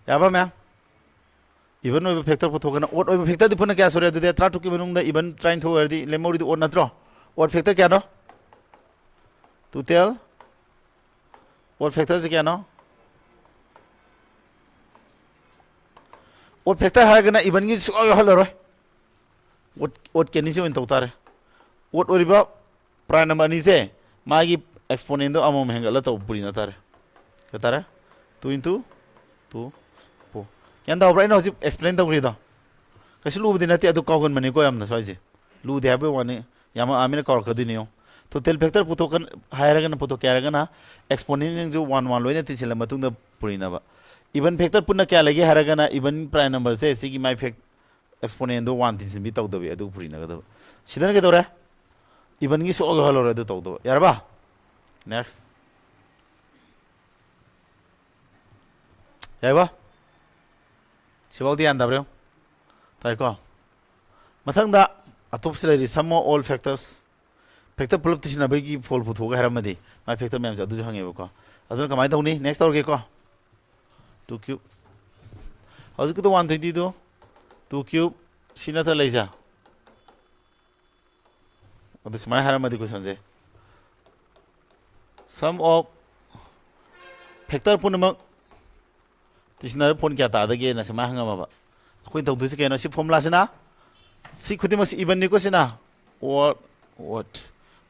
ꯌꯥꯕ ꯃꯌꯥꯝ ꯏꯚꯟ ꯑꯣꯏꯕ ꯐꯦꯛꯇꯔ ꯄꯨꯊꯣꯛꯀꯅ ꯑꯣꯠ ꯑꯣꯏꯕ ꯐꯦꯛꯇꯔꯗꯤ ꯄꯨꯟꯅ ꯀꯌꯥ ꯁꯨꯔꯦ ꯑꯗꯨꯗꯤ 32ꯀꯤ ꯃꯅꯨꯡꯗ ꯏꯚꯟ 12 ꯑꯣꯏꯔꯗꯤ ꯂꯦꯝꯍꯧꯔꯤꯗꯤ ꯑꯣꯠ ꯅꯠꯇ꯭ꯔꯣ ꯑꯣꯠ ꯐꯦꯛꯇꯔ ꯀꯌꯥꯅꯣ ꯇꯣꯇꯦꯜ ꯑꯣꯠ ꯐꯦꯛꯇꯔꯁꯤ ꯀꯌꯥꯅꯣ ꯑꯣꯠ ꯐꯦꯛꯇꯔ ꯍꯥꯏꯔꯒꯅ ꯏꯚꯟꯒꯤ ꯁꯨꯡꯌꯥꯎ ꯌꯥꯎꯍꯜꯂꯔꯣꯏ ꯑꯣꯠ ꯀꯦꯅꯤꯁꯤ ꯑꯣꯏꯅ ꯇꯧ ꯇꯥꯔꯦ ꯑꯣꯠ ꯑꯣꯏꯔꯤꯕ ꯄ꯭ꯔꯥꯏꯝ ꯅꯝꯕꯔ ꯑꯅꯤꯁꯦ ꯃꯥꯒꯤ ꯑꯦꯛꯁꯄꯣꯅꯦꯟꯗꯣ ꯑꯃꯃꯝ ꯍꯦꯟꯒꯠꯂ ꯇꯧꯕ ꯄꯨꯔꯤꯅ ꯇꯥꯔꯦ ꯀꯌꯥ ꯇꯥꯔꯦ 2 × 2 4 ꯒ꯭ꯌꯥꯟ ꯇꯥꯕ꯭ꯔꯥ ꯑꯩꯅ ꯍꯧꯖꯤꯛ ꯑꯦꯛꯁꯄ꯭ꯂꯦꯟ ꯇꯧꯈ꯭ꯔꯤꯗꯣ ꯀꯩꯁꯨ ꯂꯨꯕꯗꯤ ꯅꯠꯇꯦ ꯑꯗꯨ ꯀꯥꯎꯒꯟꯕꯅꯤꯀꯣ ꯌꯥꯝꯅ ꯁ꯭ꯋꯥꯏꯁꯦ ꯂꯨꯗꯦ ꯍꯥꯏꯕꯩ ꯋꯥꯅꯤ ꯌꯥꯝ ꯑꯃꯤꯅ ꯀꯥꯎꯔꯛꯀꯗꯣꯏꯅꯤ ꯌꯦꯡꯉꯣ ꯇꯣꯇꯦꯜ ꯐꯦꯛꯇꯔ ꯍꯥꯏꯔꯒꯅ ꯄꯨꯊꯣꯛꯀꯦ ꯍꯥꯏꯔꯒꯅ ꯑꯦꯛꯁꯄꯣꯅꯦꯟꯁꯤꯡꯁꯨ 1 1 ꯂꯣꯏꯅ ꯇꯤꯟꯁꯤꯜꯂ ꯃꯇꯨꯡꯗ ꯄꯨꯔꯤꯅꯕ ꯏꯚꯟ ꯐꯦꯛꯇꯔ ꯄꯨꯟꯅ ꯀꯌꯥ ꯂꯩꯒꯦ ꯍꯥꯏꯔꯒꯅ ꯏꯚꯟ ꯄ꯭ꯔꯥꯏꯝ ꯅꯝꯕꯔꯁꯦ ꯁꯤꯒꯤ ꯃꯥꯏ ꯑꯦꯛꯁꯄꯣꯅꯦꯟꯗꯣ 1 ꯇꯤꯟꯁꯤꯟꯕꯤ ꯇꯧꯗꯕꯤ ꯑꯗꯨ ꯄꯨꯔꯤꯅꯒꯗꯕ ꯁꯤꯗꯅ ꯀꯩꯗꯧꯔꯦ ꯏꯚꯟꯒꯤ ꯁꯨꯡꯌꯥꯎ ꯌꯥꯎꯍꯜꯂꯔꯣꯏ ꯑꯗꯨ ꯇꯧꯗꯕ ꯌꯥꯔꯕ ꯅꯦꯛꯁ ꯌꯥꯏꯕ ꯁꯤꯐꯥꯎꯗꯤ ꯌꯥꯟꯗꯕ꯭ꯔꯣ ꯇꯥꯏꯀꯣ ꯃꯊꯪꯗ ꯑꯇꯣꯞꯄꯁꯤ ꯂꯩꯔꯤ some of all factors factor ꯄꯨꯂꯞ ꯇꯤꯁꯤꯟꯅꯕꯒꯤ ꯐꯣꯜ ꯄꯨꯊꯣꯛꯑꯒ ꯍꯥꯏꯔꯝꯃꯗꯤ ꯃꯥꯏ ꯐꯦꯛꯇꯔ ꯃꯌꯥꯝꯁꯦ ꯑꯗꯨꯁꯨ ꯍꯪꯉꯦꯕꯀꯣ ꯑꯗꯨꯅ ꯀꯃꯥꯏꯅ ꯇꯧꯅꯤ ꯅꯦꯛꯁ ꯇꯧꯔꯒꯦꯀꯣ 2³ ꯍꯧꯖꯤꯛꯀꯤꯗꯣ 120ꯗꯣ 2³ ꯁꯤ ꯅꯠꯇ꯭ꯔ ꯂꯩꯖꯥ ꯑꯗꯨ ꯁꯨꯃꯥꯏꯅ ꯍꯥꯏꯔꯝꯃꯗꯤ ꯀꯣꯏꯁꯟꯁꯦ ꯁꯝ ꯑꯣꯐ ꯐꯦꯛꯇꯔ ꯄꯨꯝꯅꯃꯛ ꯇꯤꯁꯤꯟꯅꯔ ꯐꯣꯟ ꯀꯌꯥ ꯇꯥꯗꯒꯦꯅ ꯁꯨꯃꯥꯏꯅ ꯍꯪꯉꯝꯃꯕ ꯑꯩꯈꯣꯏꯅ ꯇꯧꯗꯣꯏꯁꯤ ꯀꯩꯅꯣ ꯁꯤ ꯐꯣꯔꯃꯨꯂꯥꯁꯤꯅ ꯁꯤ ꯈꯨꯗꯤꯡꯃꯛꯁꯤ ꯏꯚꯟꯅꯤꯀꯣ ꯁꯤꯅ ꯑꯣꯠ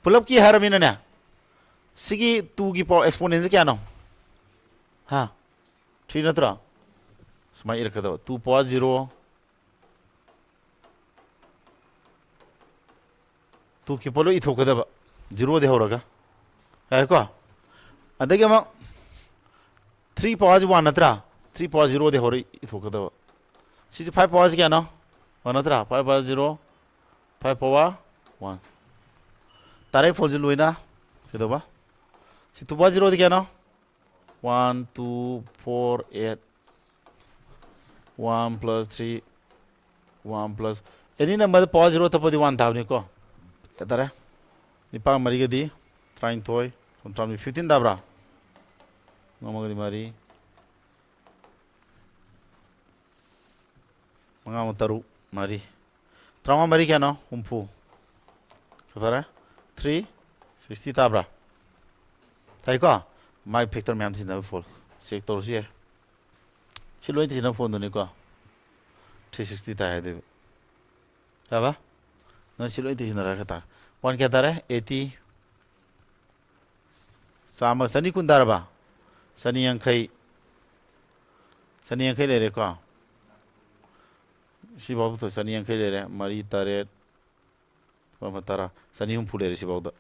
ꯄꯨꯂꯞꯀꯤ ꯍꯥꯏꯔꯃꯤꯅꯅꯦ ꯁꯤꯒꯤ 2ꯒꯤ ꯄꯥꯋꯔ ꯑꯦꯛꯁꯄꯣꯅꯦꯟꯁꯤ ꯀꯌꯥꯅꯣ ꯍꯥ 3 ꯅꯠꯇ꯭ꯔꯣ ꯁꯨꯃꯥꯏꯅ ꯏꯔꯛꯀꯗꯕ 2 ꯄꯥꯋꯔ 0 2 ꯀꯤꯞ ꯂꯣꯏ ꯏꯊꯣꯛꯀꯗꯕ 0ꯗꯩ ꯍꯧꯔꯒ ꯌꯥꯔꯦꯀꯣ ꯑꯗꯒꯤ ꯑꯃꯨꯛ 3 ꯄꯥꯋꯔꯁꯤ 1 ꯅꯠꯇ꯭ꯔꯥ 3 ꯄꯥꯋꯔ 0ꯗꯩ ꯍꯧꯔ ꯏꯊꯣꯛꯀꯗꯕ ꯁꯤꯁꯨ 5 ꯄꯥꯋꯔꯁꯤ ꯀꯌꯥꯅꯣ 1 ꯅꯠꯇ꯭ꯔꯥ 5 ꯄꯥꯋꯔ 0 5 ꯄꯥꯋꯔ 1 ꯇꯔꯦꯠ ꯐꯣꯜꯁꯤ ꯂꯣꯏꯅ ꯀꯩꯗꯧꯕ ꯁꯤ 2 ꯄꯥꯋꯔ 0ꯗꯤ ꯀꯌꯥꯅꯣ 1 2 4 8 1 plus 3 1 plus any number pause 0 tapodi 1 thavni ko tara nipa mari gadi trying toy from 15 dabra ngomagadi mari manga taru mari trauma mari kya no humpu tara 3 60 dabra tai ko my factor myam sin na full check tor si si loi ti na phone do ni ko 360 ta hai de ba no si loi ti na ra ta one kya tare 80 sama sani kun dar ba sani yankai le re ko si babu to sani yankai le re mari tare ba matara sani hum phule re si babu da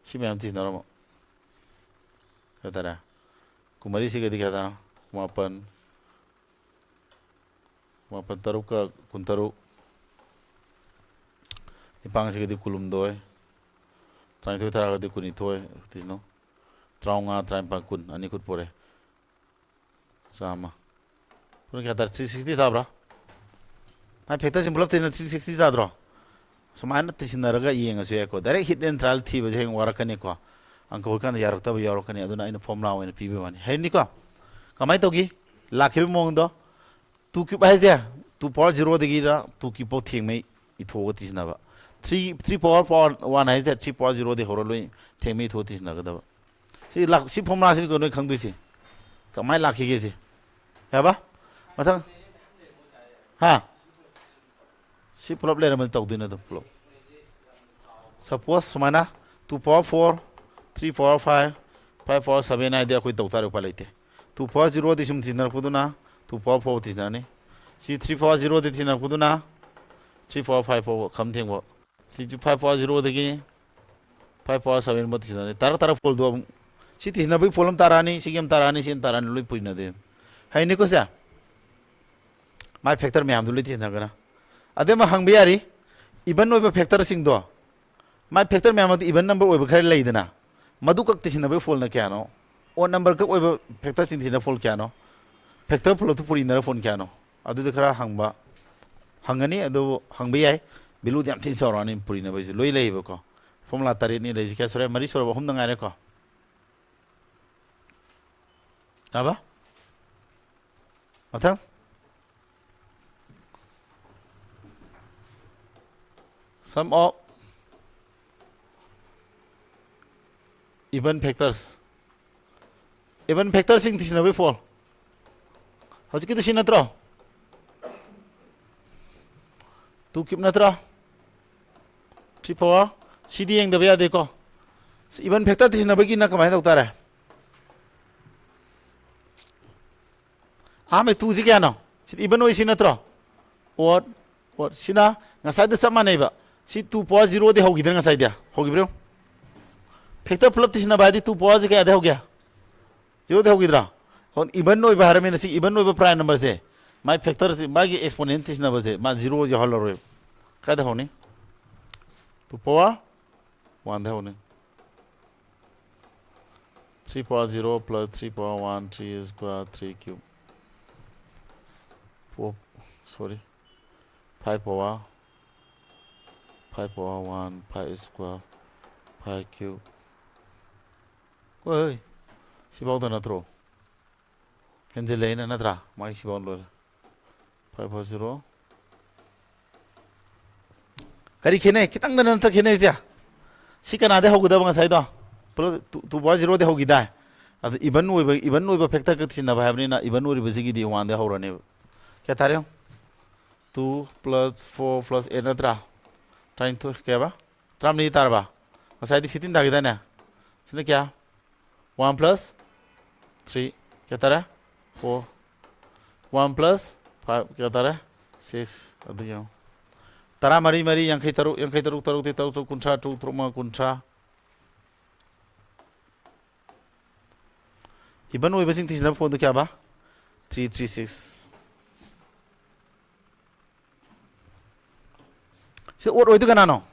si myam ti na ro tara kumari si gadi kya ta mapan taru ka kuntaru ipang si gadi kulum doy trying to tara gadi kuni toy tisno traunga trying pang kun ani kut pore sama pun kya tar 360 ta bra my factor sim bulap tin 360 ta dro samana tisna raga yenga se ko direct hit and trial thi ba jeng warakane ko angko kan yarak ta ba yarakane aduna ina formula ina pibe mani heini ko kamai togi lakhe mong do tu ki ba je 2.0 degi ra tu ki po thing mai itho ti na ba 3 1 hai je 3.0 de horo loi thing mai tho ti na ga da si lak si formula sin ko noi khang du si kamai lakhe ge si ya ba mathang ha si problem man tau din na do pro suppose sumana 2.4 3.45 5.7 ai de koi tau tar pa leite 2.0 di sum tinar puduna 2.4 tinani si 3.0 di tinar puduna 3.54 kham thengbo si 5.0 degi 5.7 mo tinani tara pol do si tisna bai polam tarani si gem tarani sin tarani loi puina de hai ni ko sa my factor me am du liti na gana ade ma hang biari even no factor sing do my factor me am even number oi ba khari leidana madu kak tisna bai fol na kya no on number ka oi factor sin tisna fol kya no factor fol tu puri na phone kya no adu de khara hangba hangani adu hangbi ai bilu jam tin sorani puri na bai loi lei ba ko formula tare ni lei ka sore mari sore ba hum na ngare ko aba mathang sum of even factors sing tisna bai fol howji ki tisna tro tu kip na tro 3 cd yang da bya de ko even factor tisna bai ki na kamai dau tare ame tu ji kya no even oi sina tro what sina ngasai da sama nei ba si 2.0 de hogi ngasai dia hogi bro factor flip tisna ba di 2.0 kya de ho gya 0 de hogi dra on even oi ba har me si even oi ba prime number se my factor se ba gi exponent tisna ba se ma 0 je hol ro ka da honi 2 1 de honi 3.0 plus 3.1 3 square 3 cube 4 sorry 5 power 1 5 square 5 cube oi si bao da na tro henje le na tra mai si bao lo 5.0 kari khene kitang da na ta khene sia si kana de hogu da bang sai do plus 2.0 de hogi da ad even no ba factor ka tin na ba habni na even no ba jigi di 1 de horane kya tare 2 plus 4 plus 8 na tra trying to kya ba tram ni tar ba masai di 15 da gida na sine kya 1 plus 3 kya tare 4 1 plus 5 kya tare 6 adu yo tara mari yang kai taru ti taru kuntra tu truma kuntra iban oi basing tisna phone to kya ba 336 se or oi to kana no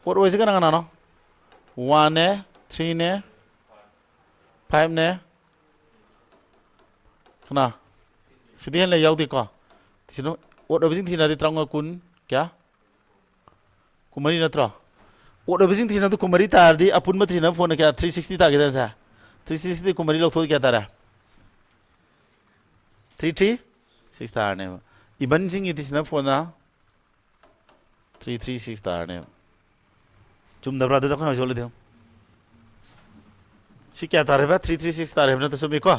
or oi se kana no 1 ne 3 ne 5 nè khana sidi hen le yaw di ko sino what of thing thina di trong kun kya kumari na tro what of thing thina to kumari tar di apun ma thina phone kya 360 ta ke sa 360 kumari lok thod kya tara 336 tar ne iban jing it thina phone na 336 tar ne chum dabra da ko jole de si kya tar hai 336 tar hai na to sumi ko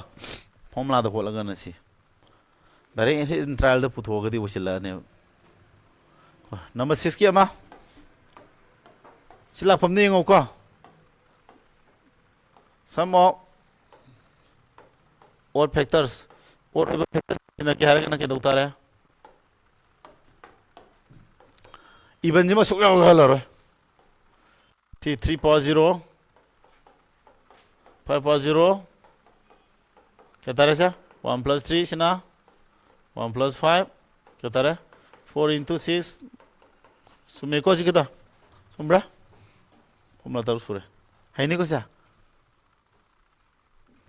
formula da hola ga na si dare in trial da putho ga di wasila ne number 6 ki ama sila pham ni ngo ko sum of all factors na kya har na ke dauta re even jima suk ya ga la ro t 3 power 0 5 power 0 kya tare sa 1 plus 3 sina 1 plus 5 kya tare 4 into 6 sume ko sikita sumbra formula taru sure hai ni ko sa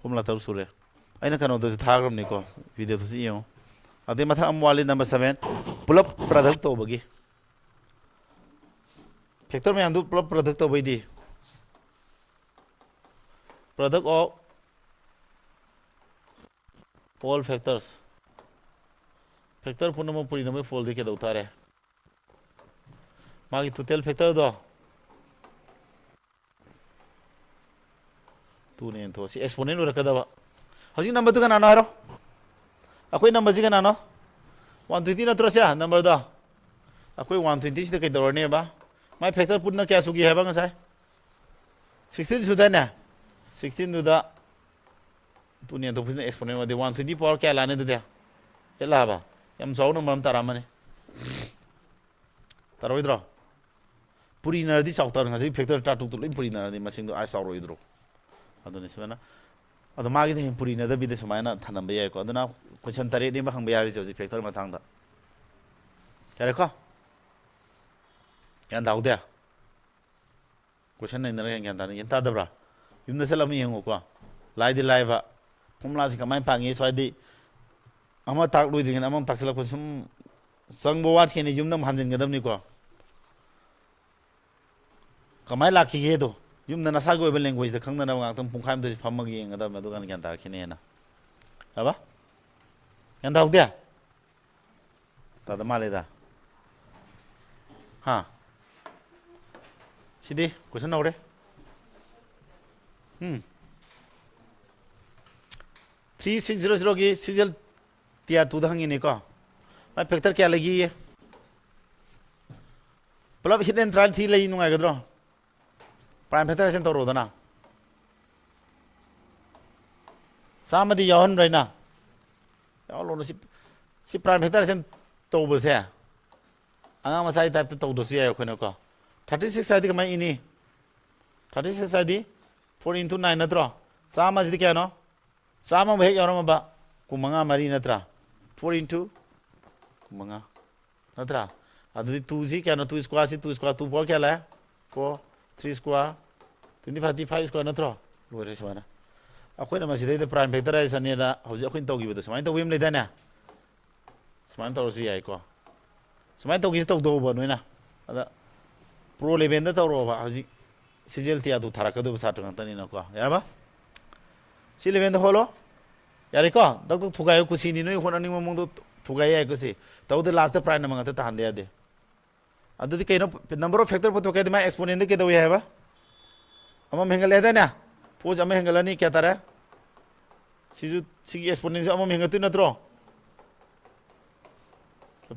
formula taru sure aina kano do thagram ni ko video to si yo ade matha am wali number 7 pull up product to bagi factor me andu pull up product to bai di product of all factors factor punama puri na me fold de ke dauta re magi total factor do tu ne to si exponent ura kada ba hoji number to kana no haro akoi number ji kana no 120 na tro sia number do akoi 120 si de ke dor ne ba mai factor punna kya sugi hai ba ngasai 16 suda na 16 do da tu ne to pusne exponent ma de 120 power kya lane de dia ela ba yam saw no mam taramane taroidro puri na di saw tar ngasi factor ta tu tu lim puri na di masing do ai saw roidro adone semana ado magi de puri na da bi de samaina thanam ba yai ko adona question tare ni ba hang ba yari joji factor ma thang da kare ko yan daw de question na yan da yan ta da bra yum na salam yeng ko lai di lai ba kumla si kamai pangi so di ama tak lui dingin amam tak sala ko sum sang bo wat kheni yum nam hanjin gadam ni ko kamai la ki ge do yum na nasa go language da khang na ngak tam pung khaim da pham ma gi ngada ma do gan gan ta khine na aba yan daw dia ta da male da ha sidi question nào đấy 3600 की सीजल तिया तू दंगी ने को मैं factor क्या लगी है मतलब हिडन ट्रायल थी लई नुंगा गद्रो प्राइम फैक्टर सेन तो रोदना सामदी यहन रैना याव loan C prime factor Sen तो बसे आंगा मसाई टाइप तो दोसी आयो खने को 36 साइड का मैं इनी 36 साइड 4 into 9 नत्रो सामा जिद क्या नो सामा भेग यारो मबा कुमंगा मरी नत्रा 4 into कुमंगा नत्रा अदि 2 जी क्या नो 2 स्क्वायर सी 2 स्क्वायर 2 4 क्या ला 4 3 स्क्वायर 25 स्क्वायर नत्रो लोरे सवाना अखोय न मसिदे प्राइम फैक्टराइजेशन ने दा हौजे अखोय तौगिबो समाय तौबिम लेदाना समाय तौरसी याय को समाय तौगी तौदोबो नोइना अदा प्रो लेवल दा तौरोबा हौजी सीजल तिया दु थारकदो साथ ngantani na ko yaraba si level da holo yare ko dak thugayo kusi ni noi honani mong do thugai ay kusi tau de last prime namang ta hande ade adu di kaino number of factor puto kai ma exponent ke do ya ba ama mengal eda na pose ama hengalani kya tara siju sigi exponent ama mengatu na tro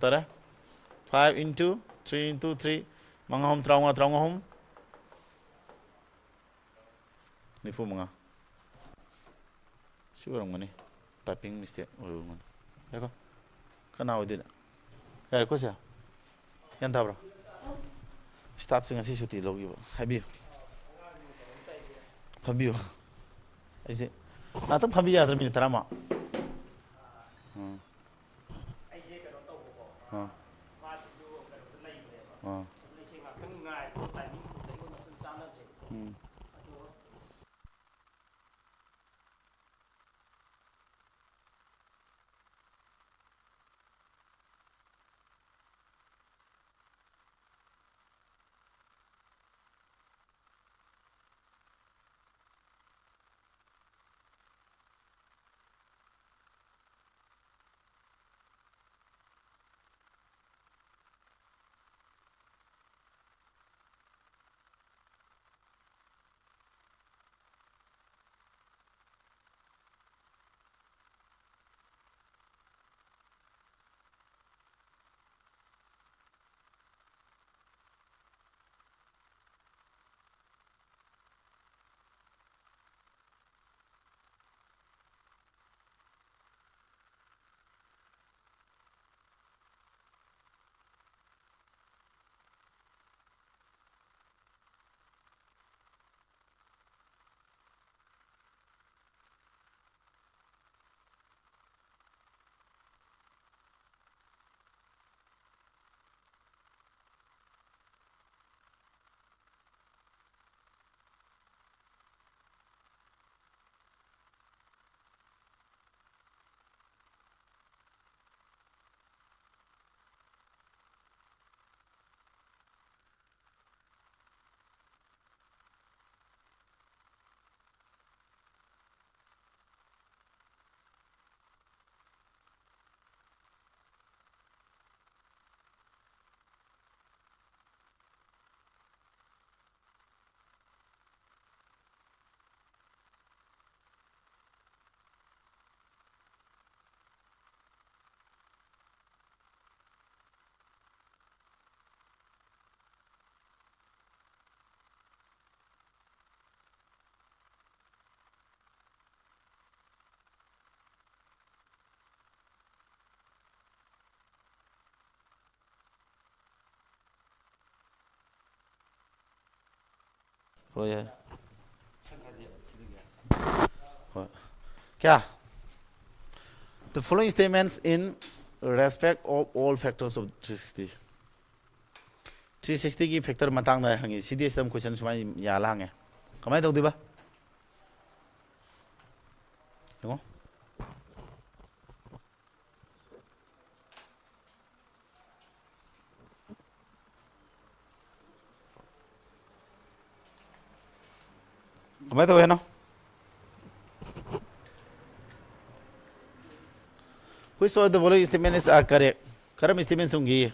tara 5 into 3 into 3 mangahom traunga nifu mga siguro ngani typing mistake ngani yako kana odina ya ko sa yan tabra stop singa si suti logi ba habi phambiyo aise na tam phambi ya min tarama aise ka to ko ma si du ka lai ba lai se ma kan ngai timing ko tai ko na san na je हो यार क्या the following statements in respect of all factors of 360 360 की factor matang na hangi CDS tam question sumai ya lang hai kamai tau diba đúng không kamai tau hai no which of the following statements are correct karam statements hongi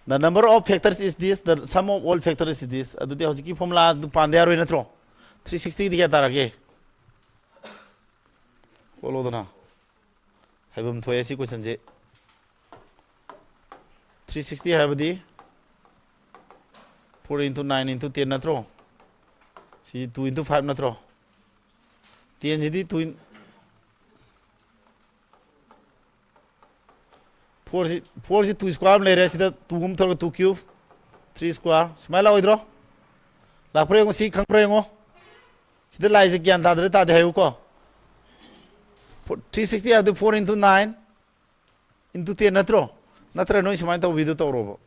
the number of factors is this the sum of all factors is this adudi hojiki formula du pande aro natro 360 diga tarage follow dona haibum thoye si question je 360 habdi 4 into 9 into 10 natro si 2 into 5 natro 10 jidi 2 4 si 2 square le re sida 2 gum thor 2 cube 3 square smile oidro la prego si khang prego sida lai se gyan dadre ta de hayu ko 360 have the 4 into 9 into 10 natro natra no smile to video to robo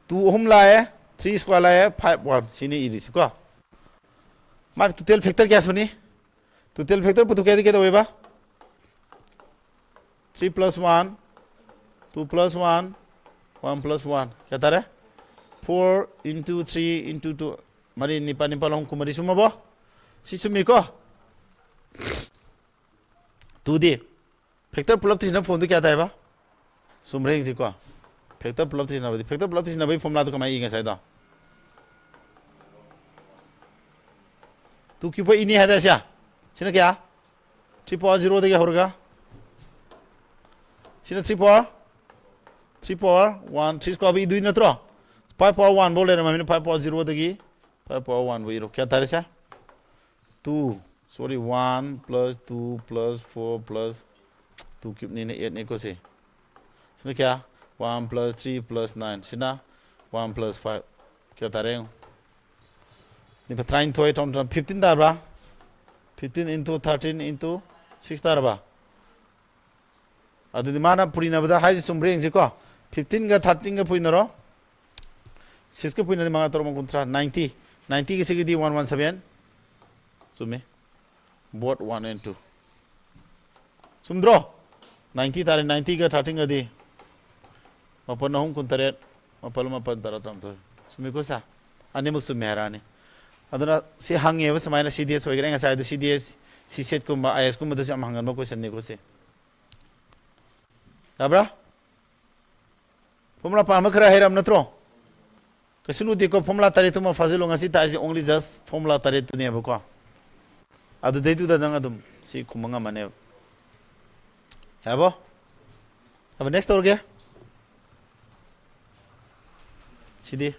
two home lae 3 square lae 5 1 sini iris ko ma total factor kya suni total factor putu kya dikhe hoiba 3 plus 1 2 plus 1 1 plus 1 kya tare 4 into 3 into 2 mari nipa long kumari sumabo si sumi ko 2d factor pulap tisna phone tu kya taiba sumreng ji ko factor pulap tisna bai formula to kamai inga sai da tu kipo ini hada sya sina kya 3 power 0 de horga sina 3 power 1 3 square bi dui natro 5 power 1 bole na mami 5 power 0 de 5 power 1 bo iro kya tare sya 2 sorry 1 plus 2 plus 4 plus 2 cube ni 8 ni ko se sina kya 1 plus 3 plus 9 sina 1 plus 5 kya tare ni pa trying toy tom 15 darba 15 into 13 into 6 darba adu di mana purina bada hai sumbreng ji ko 15 ga 13 ga puinaro 6 ga puinani manga tor kontra 90 90 ga sigidi 117 sume both 1 and 2 sumdro 90 tare 90 ga 13 ga di mapan hum kuntaret mapal mapan taratam to sume ko sa ani muk sume harani aduna si hangi ba samaina CDS hoigre nga sai du CDS C set kumba IS kumba du am hangan ba question ni ko se abra formula pa ma khara heram natro kasunu de ko formula tare tuma fazilo ngasi ta is only just formula tare tu ne ba ko adu de du da dang adum si kumanga mane yabo aba next orge CD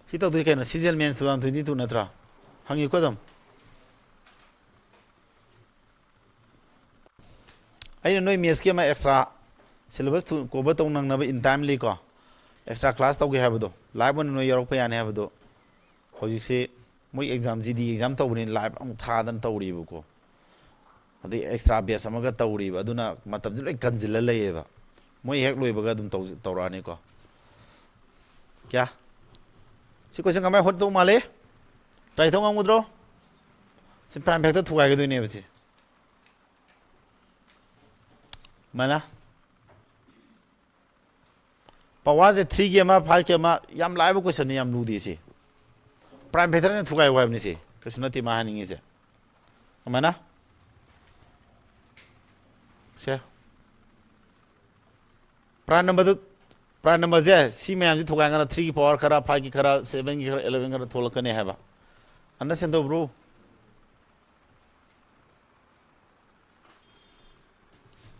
Sita tu kena seasonal men 2022 natra hangi ko dam ai noi ms ke ma extra syllabus tu ko ba tong nang na in timely ko extra class tau ge habdo live on noi yorok pa yan habdo hoji se moi exam gd exam tau ni live ang tha dan tau ri bu ko adi extra base amaga tau ri ba aduna matam ju loi kanjil la lei ba moi hek loi ba ga dum tau ra ni ko kya si question kamai hot do male try thong ang mudro si prime factor thuai ga dui ne basi mana pawaze 3 ke ma 5 ke ma yam lai ba question ni yam lu di si prime factor ne thuai wa ni si kasuna ti ma haningi se mana se prime number je si me am ji thuai ga 3 ki power khara 5 ki khara 7 ki khara 11 khara thol ka ne hai ba understand do bro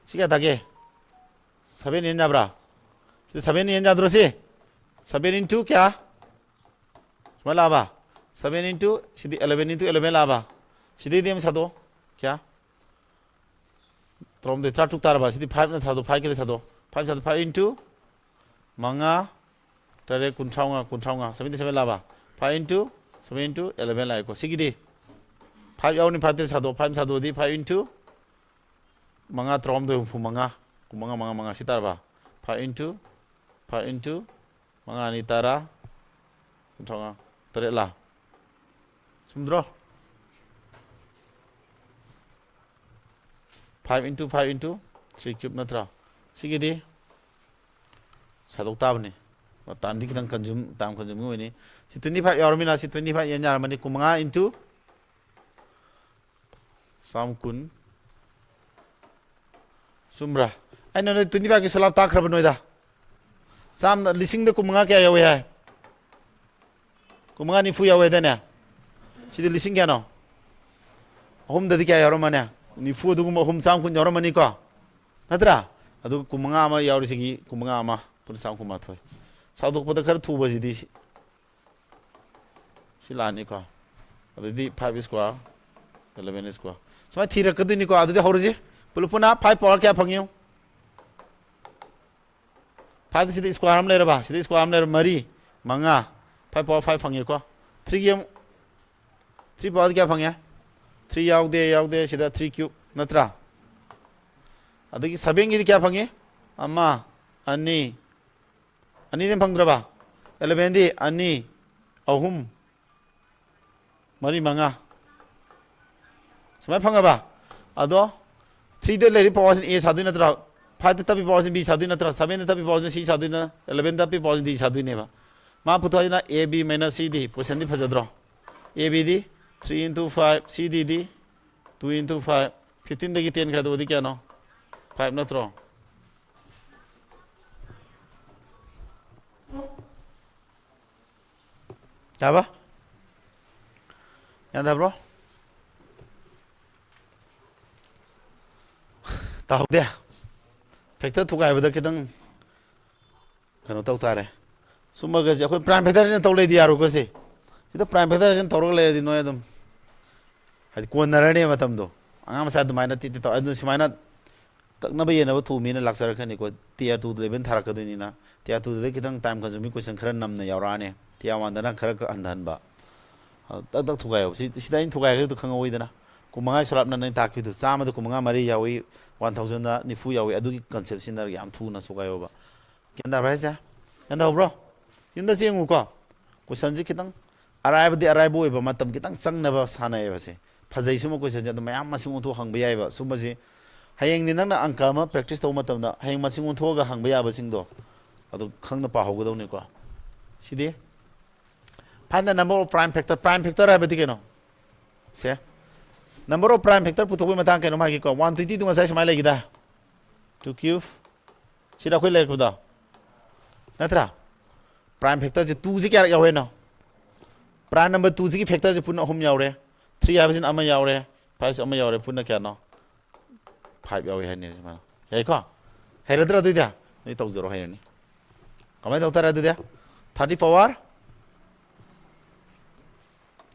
siga dage 7 in jabra 7 yen jadro si 7 into kya smala ba 7 into sidi 11 into 11 laba sidi dem sado kya trom de tratuk tar ba sidi 5 na sado 5 ke sado 5 sado 5 into manga tare kunchaunga 77 laba 5 into 7 into 11 lai ko sigidi 5 yauni 5 sado 5 sado di 5 into manga trom de fu manga manga sitar ba 5 into manga ni tara kunchaunga tare la sumdro 5 into 3 cube natra sigidi sadok tabni tam di kitang consume ni si 25 yarmina si 25 yan yarmani kumanga into sam kun sumra aina no 25 ki salap ta khrab noida sam lising de kumanga kya yawe hai kumanga ni fu yawe da na si de lising kya no hom da di kya yaro mane ni fu du hom sam kun yaro mani ko nadra adu kumanga ma yaro sigi kumanga ma pun sam kuma thoi sadok pada khar thu baji di silani ko adu di 5 square 11 square so thira kadu ni ko adu de horji pulpuna 5 power kya phangyo 5 sidi square am le ba sidi square am le mari manga 5 power 5 phangyo ko 3 game 3 power kya phangya 3 yauk de sida 3 cube natra adagi 7 gi kya phangye amma ani dem phangdra ba 11 di ani ahum mari manga sumai phanga ba ado 3 de leri power a sadu natra 5 de tapi power b sadu natra 7 de tapi power c sadu na 11 de tapi power d sadu ne ba ma puto na ab minus c d position di phajadro ab di 3 into 5 c d di 2 into 5 15 de gi 10 khado di kya no 5 natro क्या बा याद है bro ताऊ दे factor थुगाय बदा किदंग कनो ताऊ तारे सुमा गजे अखोय प्राइम फैक्टर जन तौ लेदि यारो गसे सिदा प्राइम फैक्टर जन तौरग लेदि नो एकदम हादि कोन नरने मतम दो आंगा मसा दमाइना ति ति तौ अदु सिमाइना ककनबा येनबा थुमीना लाक्सर खनि को टियर 2 लेवल थारा कदुनिना टियर 2 दे किदंग टाइम कंज्यूमिंग क्वेश्चन खरा नमना यावराने टियर 1 दना खरा अंधनबा तक तक थुगायो सिदा इन थुगाय तो खंगोइदना कुमंगा सलापना नै ताकिदु चामा दु कुमंगा मरि यावी 1000 दा निफु यावी अदुगी कॉन्सेप्ट सिनर याम थुना सुगायोबा केंदा भाइसा केंदा ब्रो युंदा जेंगु को क्वेश्चन जी कितंग अराइबो एबा मतम कितंग चंगनबा सानायबसे फजै सुम क्वेश्चन जद मयाम मसिंग उथो हंगबा याइबा सुमजी हयेंग नि नंगना अंक अमा प्रैक्टिस तौ मतमदा हयेंग मसिंग उथोगा हंगबा याबा सिंगदो अदु खंगना पाहोगदौनि को सिदे find the number of prime factor हाइबदि केनो से number of prime factor पुथोबे Matang केनो मागी को 120 दुंगा साइ समाय लेगिदा 2 cube सिदा खोइ लेखुदा नत्रा prime factor जे 2 जे क्या यावे न prime number 2 जी की factor जे पुन हम यावरे 3 हाइबसिन अमा यावरे 5 अमा यावरे पुन क्या न 5 यावे हैनि मा याइको हैरद्रा दुइदा नि तौजरो हैनि कमाय तौतारा दुइदा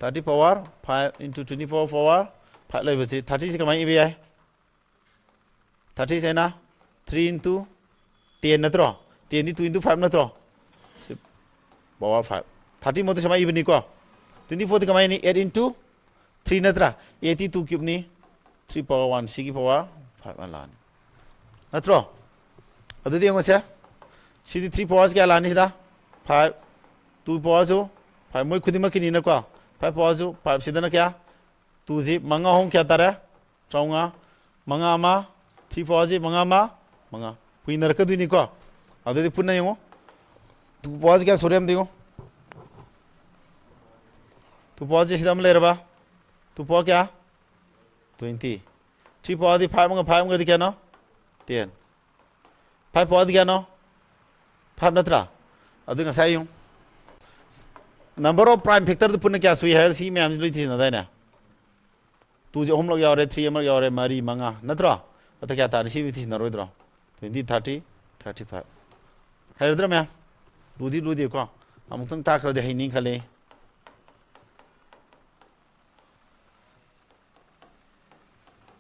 30 power 5 into 24 power 5 like basi 30 se kamai ibi ai 30 se na 3 into 10 natro 10 ni 2 into 5 natro power 5 30 mo to samai ibi ni ko 24 te kamai ni 8 into 3 natra 82 cube ni 3 power 1 sigi power 5 ala ni natro adu di ngose sidi 3 powers kya lani da 5 2 powers 5 moi khudima kini na ko 5 powers 5 sidana क्या 2 जी मंगा हों क्या तारे चाऊंगा मंगा आमा 3 powers जी मंगा आमा मंगा पुई नरक दुनी को अब तो पुन्ना यों 2 powers क्या सोरेम दियो 2 powers जी सीधा मले रबा 2 power क्या 20 3 powers जी 5 मंगा दी क्या नो 10 5 powers क्या नो 5 नत्रा अब तो कैसा यों number of prime factor तो पुन्ना क्या सुई है सी में हम लोग थी ना दायना 2 जो हम लोग यावरे 3 हम लोग यावरे मरी मंगा नत्रा अतः क्या तारी सी भी थी नरोइद्रा 20 30 35 ꯍꯩꯔꯗ꯭ꯔꯥ ꯃꯌꯥꯝ ꯂꯨꯗꯤ ꯂꯨꯗꯦꯀꯣ ꯑꯃꯨꯛꯇꯪ ꯇꯥꯛꯈ꯭ꯔꯗꯤ ꯍꯩꯅꯤ ꯈꯜꯂꯤ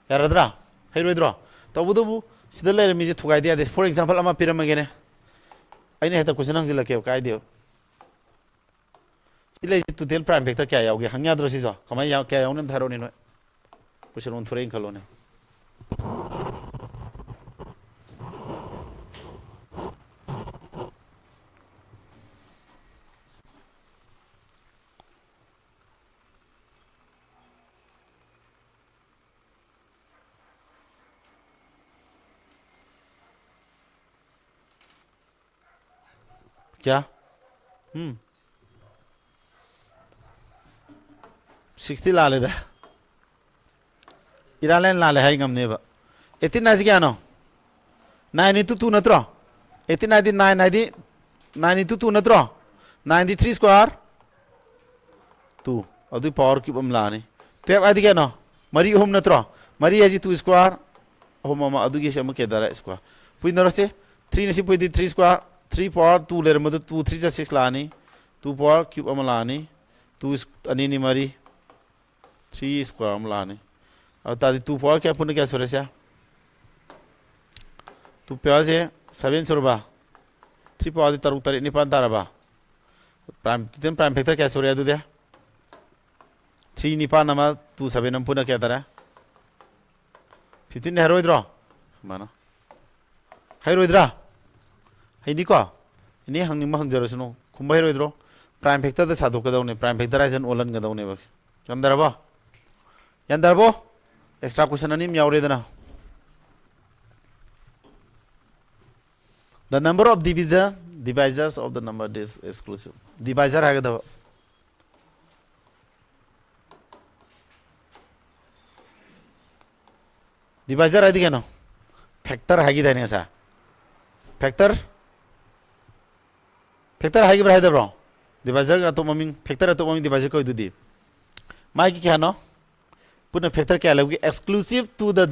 ꯌꯥꯔꯗ꯭ꯔꯥ ꯍꯩꯔꯣꯏꯗ꯭ꯔꯣ ꯇꯧꯕꯗꯕꯨ ꯁꯤꯗ ꯂꯩꯔꯝꯃꯤꯁꯦ ꯊꯨꯒꯥꯏꯗ ꯌꯥꯗꯦ ꯐꯣꯔ ꯑꯦꯛꯖꯥꯝꯄꯜ ꯑꯃ ꯄꯤꯔꯝꯃꯒꯦꯅꯦ ꯑꯩꯅ ꯍꯦꯛꯇ ꯀꯣꯏꯁꯟ ꯍꯪꯖꯤꯜꯂꯛꯀꯦꯕ ꯀꯥꯏꯗꯦꯕ ꯁꯤ ꯂꯩꯁꯦ ꯇꯣꯇꯦꯜ ꯄ꯭ꯔꯥꯏꯝ ꯐꯦꯛꯇꯔ ꯀꯌꯥ ꯌꯥꯎꯒꯦ ꯍꯪ ꯌꯥꯗ꯭ꯔꯣ ꯁꯤꯁꯨ ꯀꯃꯥꯏꯅ ꯀꯌꯥ ꯌꯥꯎꯅꯤ ꯑꯝꯇ ꯍꯥꯏꯔꯛꯑꯣꯅꯦ ꯅꯣꯏ ꯀꯣꯏꯁꯟ ꯑꯣꯟꯊꯣꯔꯛꯏꯅ ꯈꯜꯂꯣꯅꯦ क्या 60 लालेदा इरालेन लाले हाई ngamneba 18 नाइज क्या नो 9 into 2 नत्रो 18 नाइदी 9 नाइदी 9 into 2 नत्रो 93 स्क्वायर 2 अदु पावर क्यूब हम लाने 12 आदि क्या नो मरी होम नत्रो मरी है जी 2 स्क्वायर होम अमा अदु के से के दारा स्क्वायर पुई नरसे 3 नसी पुई दी 3 स्क्वायर 3 पावर 2 लेर मद 2 3 जा 6 लानी 2 पावर क्यूब हम लानी 2 अनि नि मरी 3 स्क्वायर हम लानी अब तादी 2 पावर क्या पुण्य क्या सोरे से 2 पावर से 7 सोरबा 3 पावर दी तरुक तरी निपान तारबा प्राइम फैक्टर क्या सोरे अदु दे 3 निपान नमा 2 7 नम पुण्य क्या तारा 15 हेरोइद्रो माना हेरोइद्रा हेनी को इनी हंगनी म हंगजरसनो खुंबा हेरोइद्रो प्राइम फैक्टर द साधो कदौने प्राइम फैक्टराइजेशन ओलन गदौने बक यंदरबो एक्स्ट्रा क्वेश्चन अनि यावरेदना the number of divisors of the number is exclusive divisor हागदा divisor आदि केनो फैक्टर हागी दाने सा फैक्टर हागी ब्राइ दब्रो divisor का तो ममिंग फैक्टर तो ममिंग divisor को दुदी माई की क्या नो पुनः फैक्टर क्या लोगे exclusive to the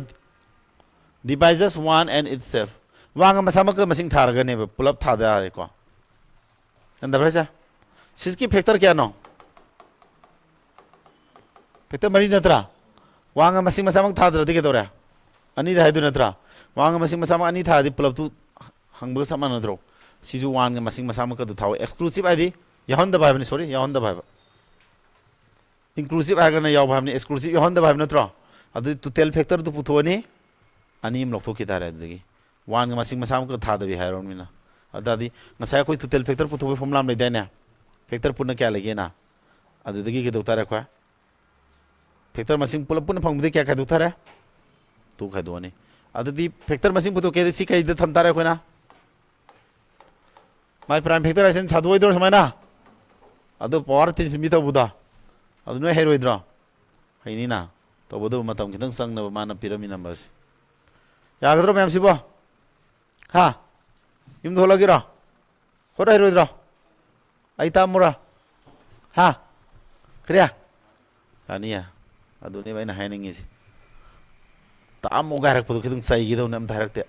divisors one and itself वांग मसामक मसिंग थारगने पुलब थादा आरे को अंदर भैसा सिसकी फैक्टर क्या नो फैक्टर मरी नत्रा वांग मसिंग मसामक थादर दिखे तोरा अनि दाइ दु नत्रा वांग मसिंग मसामक अनि थादी पुलब तू हंगब समान नत्रो सिजु वांग मसिंग मसामक दु थाव exclusive आदि यहन द भाइबनी सॉरी यहन द भाइब inclusive आगना याव भाइबनी exclusive यहन द भाइब नत्रो अदु टोटल फैक्टर तू पुथोनी अनि म लखथो की तारे दगी वान मसिंग मसाम को था दबी हायरोन मिना अदादी नसाय कोई टोटल फैक्टर पुथो फॉर्मुला में देना फैक्टर पुनः क्या लगे ना अदुदगी के दोतारे खवा फैक्टर मसिंग पुल पुनः फंगदे क्या का दोतारे तू खदोने अदुदी फैक्टर मसिंग पुथो के सी कई थम तारे खोना माय प्राइम फैक्टराइजेशन सादोय दो समायना अदु पावर तिस मितो बुदा अदु नो हेरोइद्रा हैनी ना तो बदो मतम खितंग संग न माना पिरामिड नंबर्स यागद्रो मैम सिबो हाँ युम धोलगिरा होरा हेरोइद्रा आई तामुरा हाँ करिया तानिया अदुनी भाई ना हाइनिंग इसी तामो गारक पुदु खितंग साई गिदो नम धारकते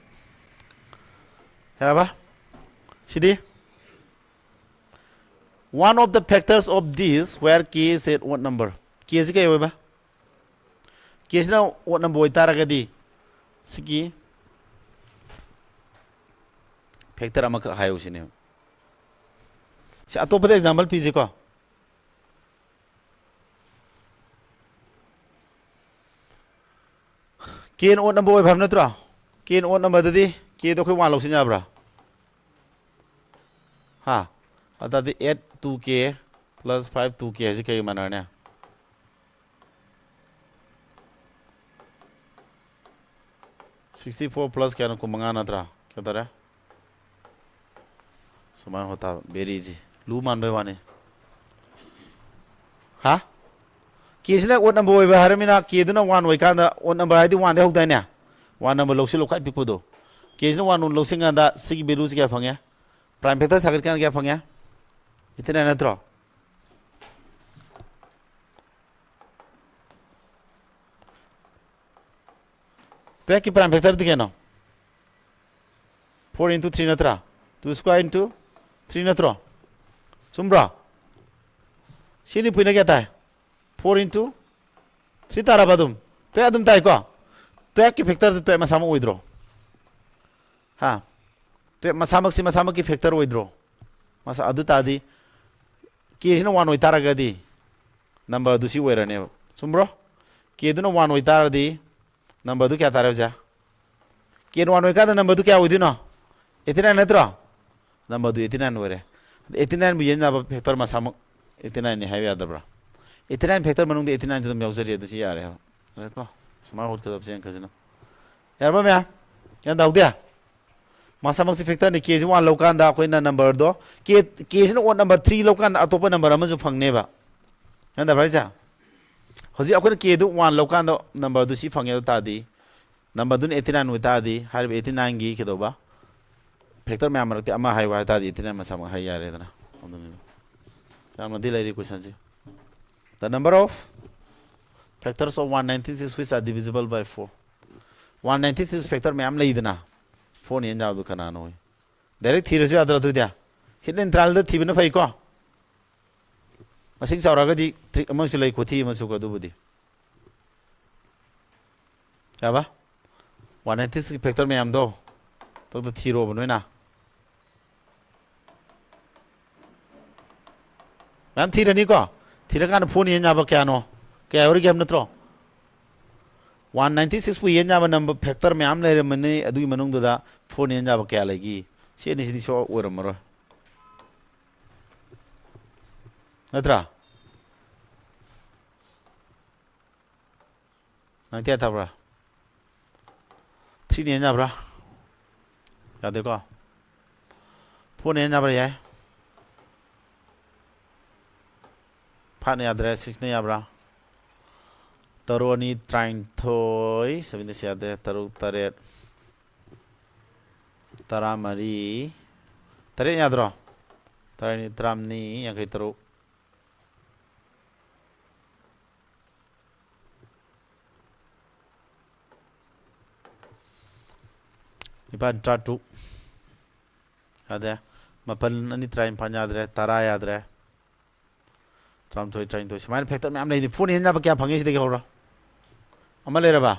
हेराबा सिदी one of the factors of this where k is at what number k is kay ba k is na what number oitaragadi sigi factor amaka hayo sine si atopa example piji ko k in what number oi bhamna tra k in what number dadi k do khoi wan lok sinya bra ha अदादी 8 2k plus 5 2k ऐसे कई मानने 64 plus क्या ना को मंगाना था क्या तरह समान होता very easy लू मान बेवाने हाँ किसने वो नंबर वो बाहर में ना किए तो ना वन वो कांदा वो नंबर आई थी वन दे होता है ना वन नंबर लोग से लोग काट पिपो दो किसने वन लोग सिंगा दा सिग बेलूस क्या फंगे प्राइम फैक्टर सागर क्या फंगे इतने नत्रो तो क्या प्राइम फैक्टर दिखे ना 4 into 3 नत्रा 2 square into 3 natro sumbra sini puina kya tai 4 into 3 tara badum to adum tai ko to ki factor to masama withdraw ha to masamak ki factor withdraw masa adu tadi ki sino 1 oitara gadi number du si werane sumbro ki du no 1 oitara di number du kya tara ja ki 1 oika number du kya withino 89 natro number du 89 were 89 bu yenna factor masamak 89 ni hai ya dabra 89 factor manung de 89 dum yausari du si yare ha ko sama hot kadab sen kazina yar ba mya yan daw dia masamak si factor ni k ji 1 lokan da ko na number do k sin on number 3 lokan atopa number ama ju phangne ba yan da bhaija hoji akon k du 1 lokan do number du si phangye ta di number dun 89 wi ta di har 89 gi ke do ba factor me amar te ama hai wa ta di 89 masamak hai yare dana ramna dilai question ji the number of factors of 196 which are divisible by 4 196 factor me am leidna 4 ni jaw du kana no direct thirasu adra du dia hidden trial da thibna phai ko masing chawra ga di trick amon su lei ko thi ma su ko du budi ya ba 196 factor me am do to da thiro bonoi na ma'am थी runny को थी रखा ना phone ये ना बा क्या no क्या और क्या हमने तो 196 पे ये ना बा नंबर फैक्टर में आम ले रहे मने अदुई मनों तो दा फोन ये ना बा क्या लगी सी नहीं सी शो और मरो नत्रा नंतिया था ब्रा 3 ये ना ब्रा याद देखो फोन ये ना ब्रा यार Partner address 6 ne abra Taroni trying toy 70 se ade taru taret taramari taret yadro tarani tramni yang kai taru ipan tratu ade mapan ani trying panya adre tara adre tram toy trying to smile factor me am nei phone hen ja ba kya phangi si de hora ama le ra ba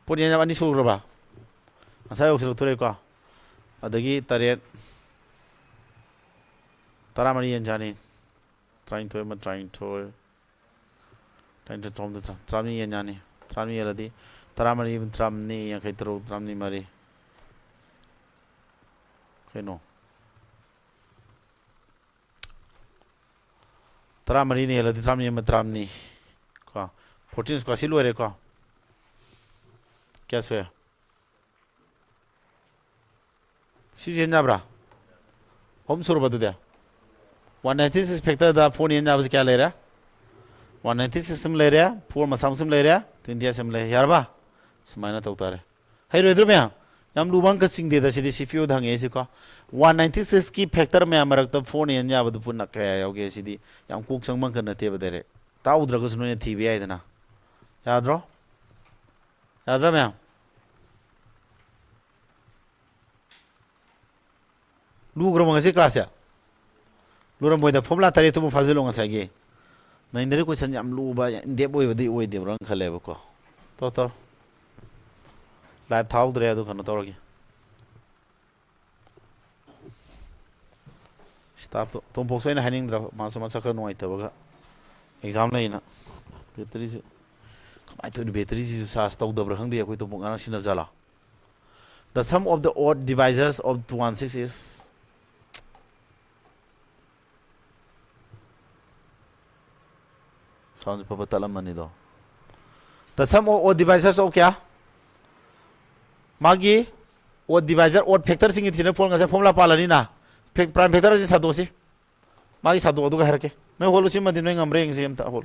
phone hen ja ani su ra ba asa yok su tore ko adagi taret taramari hen jani trying to ma trying to tram ni hen jani tram ni ladi taramari tram ni yang kai tro tram ni mari kai no taramari ni ladi tram ni ma tram ni ko 14 ko silu re ko क्या सोया सीजे नाब्रा home सोर बदल दिया 196 factor दा phone ये knobs क्या ले रहा 196 SIM ले रहा 4 मसाम सिम ले रहा तो इंडिया सिम ले यार बा समाना तो उतारे है रो इधर में हम लुबांग का सिंग दे दा सीधी सीपीयू धांगे ऐसे को 196 की फैक्टर में हमारा तो फोन ये नाब तो पुन क्या हो गया सीधी हम कुक संग मंग करने ते बदले ताऊ उधर को सुनने थी भी आई था याद रो याद में लूग्रो मंगसे क्लास या लूरम बोइदा फॉर्मूला तारे तो फाजिलो ngसागे नइनदरे क्वेश्चन याम लूबा देब ओइबदि ओइदे रंग खलेबको तो लाइव थाउ दरे अदु खन तोरगे स्टाफ तो बोक्सोइन हाइनिंग द्रा मासो मासा खन नोइतबगा एग्जाम लैना बैटरी से कमाय तो बैटरी से सास तौ दब्र खंगदे अखोय तो बोंगाना सिनब जाला the sum of the odd divisors of 216 is sounds papa talam mani do the sum of odd divisors of kya magi odd divisor odd factor sing ithina phone ngasa formula palani na prime factor ji sado si magi sado adu ga herke no holu sim madi no ngamre ng sim ta hol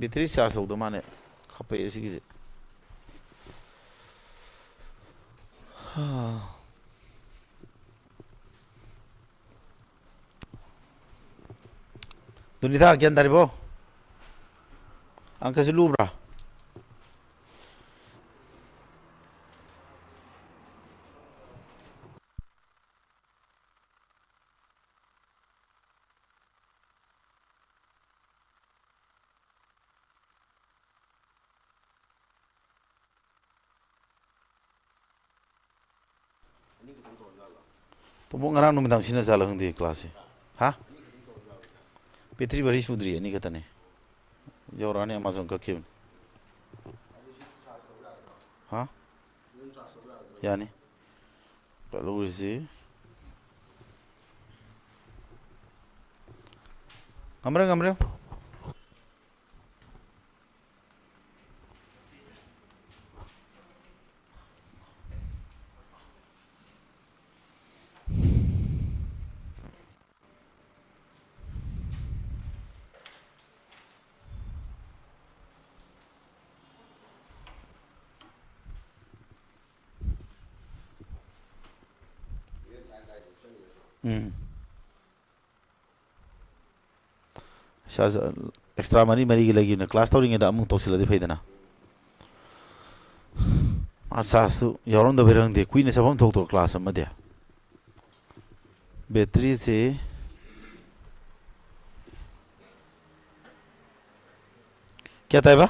bitri sa so do mane khape esi gi Dunita kian dari bo angka selubra तो वो ngara numidang sina jala hangdi class ha petri bari sudri ani katane yorani amazon ka kim ha yani kalau isi ngamre Shaz extra money mari lagi na class tawring da amung tawsila di faidana asasu yoron da berang de queen sabam thok to class am de battery se क्या था बा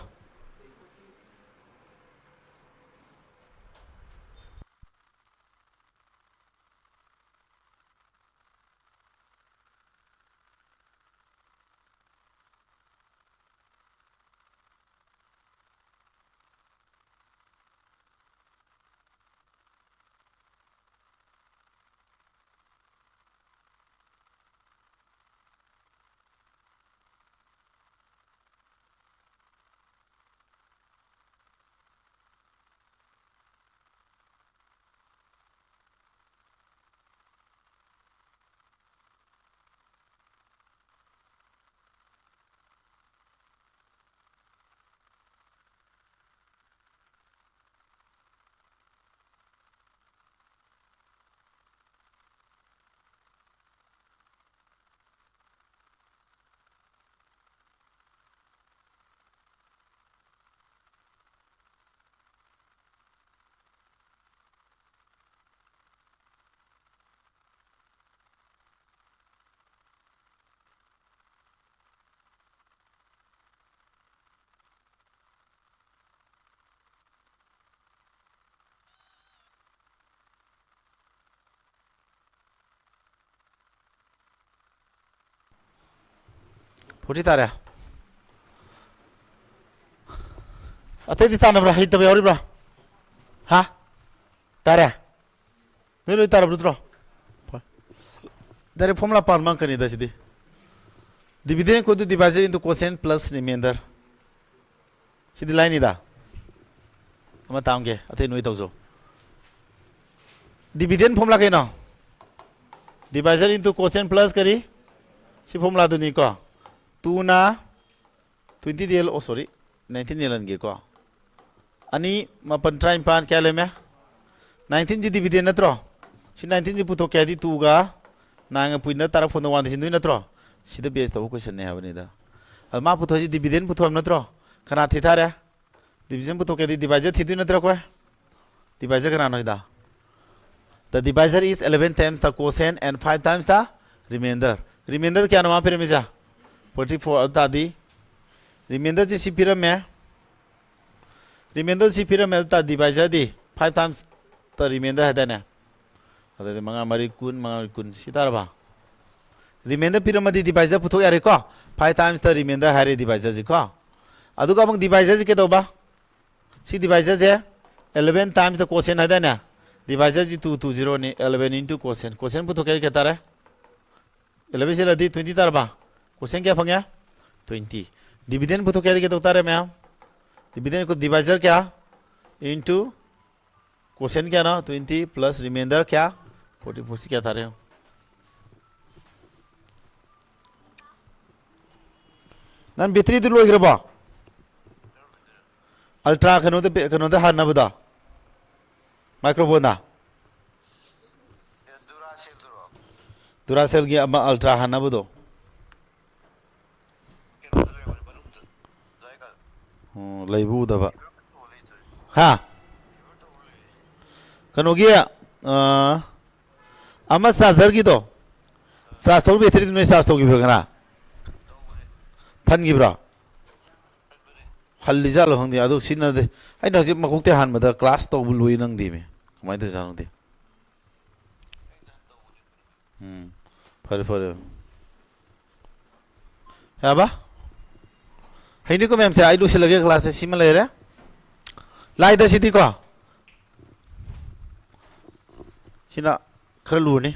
Puri tara ate di tana bra hita be ori bra ha tara melo tara brutro dare formula pan man kani da sidi dividend ko divisor into quotient plus remainder sidi line ida ama tamge ate noi tawzo dividend formula kai no divisor into quotient plus kari si formula do ni ko 2 na 20 dl oh sorry 19 dl ge ko ani mapan train pan kya le me 19 ji dividend natro si 19 ji puto kya di 2 ga nanga puina tara phone 1 sin natro sida base to question ne habani da alma puto ji dividend puto am natro kana thi thare division puto kya di divisor thi natro ko divisor kana no da the divisor is 11 times the quotient and 5 times the remainder remainder kya no ma phere me ja 44 tadi remainder ji sipira me remainder sipira me ta divisor di 5 times the remainder है ना अरे मंगा मरी कुन सीतार बा remainder pira madi divisor पुथो यारे को 5 times the remainder है रे divisor जी को अदुगा मंग divisor जी के तो बा सी divisor J 11 times the quotient है ना divisor जी 220 ने 11 into quotient quotient पुथो क्या कहता है 11 से लदी 20 तार बा क्वेश्चन क्या फंगया 20 डिविडेंड पुथो क्या दिखे उतारे मैं डिविडेंड को डिवाइजर क्या इनटू क्वेश्चन क्या ना 20 प्लस रिमाइंडर क्या 44 क्या था रे नन बेतरी दु लोइ ग्रबा अल्ट्रा कनो दे हाना बदा माइक्रोफोन ना दुरासेल की अमा अल्ट्रा हाना बदो लैबू दबा हाँ कनोगी अमा चार्जर की तो चार्ज तो बैटरी तुमने चार्ज तो की फिर थन की ब्रा हल्ली जालो हंदी आदो सीन दे आई ना जब मकुते हान मदा क्लास तो बुलुई नंग दी में कमाई तो जानो दे फरे फरे याबा हैनी को मैम से आई लूसी लगे क्लास से सिम ले रहे लाई द सिटी को सिना खर लू ने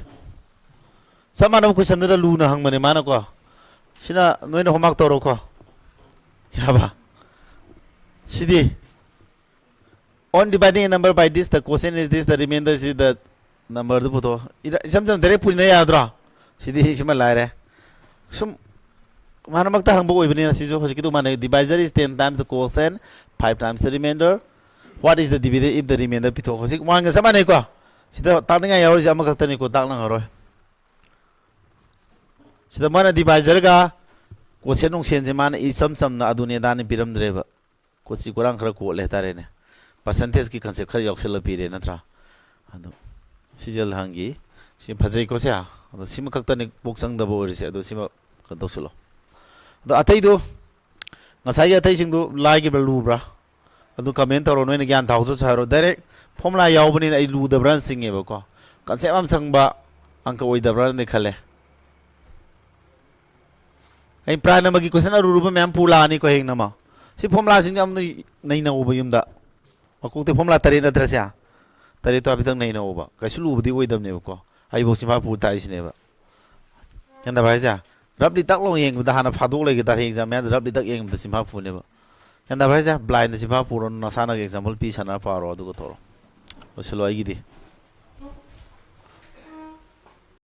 समान क्वेश्चन द लू ना हंग मने माना को सिना नोइन होमवर्क तोरो को याबा सिदी on dividing a number by this the quotient is this the remainder is the number the puto समझन तेरे पूरी नहीं याद रहा सीधी ही सिम ला रहे सम माना मगता हम बोई बनी ना सीजो हो सके तो माने divisor is 10 times the quotient 5 times the remainder what is the dividend if the remainder pito हो सके मांगे sama नहीं को सीधा ताकने का यार जामा करता नहीं को ताकना करो सीधा माना divisor का quotient नों सेंस माना सम ना अदुने दाने पिरम द्रेबा कुछ कुरांग खर को लेता रहे ने percentage की concept खर योक्सल पीरे ना था अदो सीजल हंगी सिम फजै को से अदो सिम कक्ता ने बोक संग दबो ओरिसे अदो सिम कतो सुलो अदो अतै दो ngасai अतै सिंग दो लाइ के बलु ब्रा अदो कमेंट तरो नोइन ज्ञान थाउ तो सारो डायरेक्ट फॉर्मूला यावबनी आई लु दब्रान सिंगे बको concept am संगबा अंक ओइ दब्रान ने खले ai prana magi question aruruba ma'am पुला ani को हेंग नमा सि फॉर्मूला सिंग am नहीं ना ओब युमदा मकोते फॉर्मूला तरे न तरस्या तरी तो अभी तक नहीं ना होगा कैसे लूबदी वही दम नहीं को आई वो सिंपा पूछता है इसने बा क्या ना भाई जा रबली तक लोग यंग उधर हाना फादू लेके तार एग्जाम में रबली तक यंग उधर सिंपा पूछने बा क्या ना भाई जा ब्लाइंड सिंपा पूरा नसाना के एग्जाम्पल पीस आना पारो अदुको थोरो वो चलो आएगी दी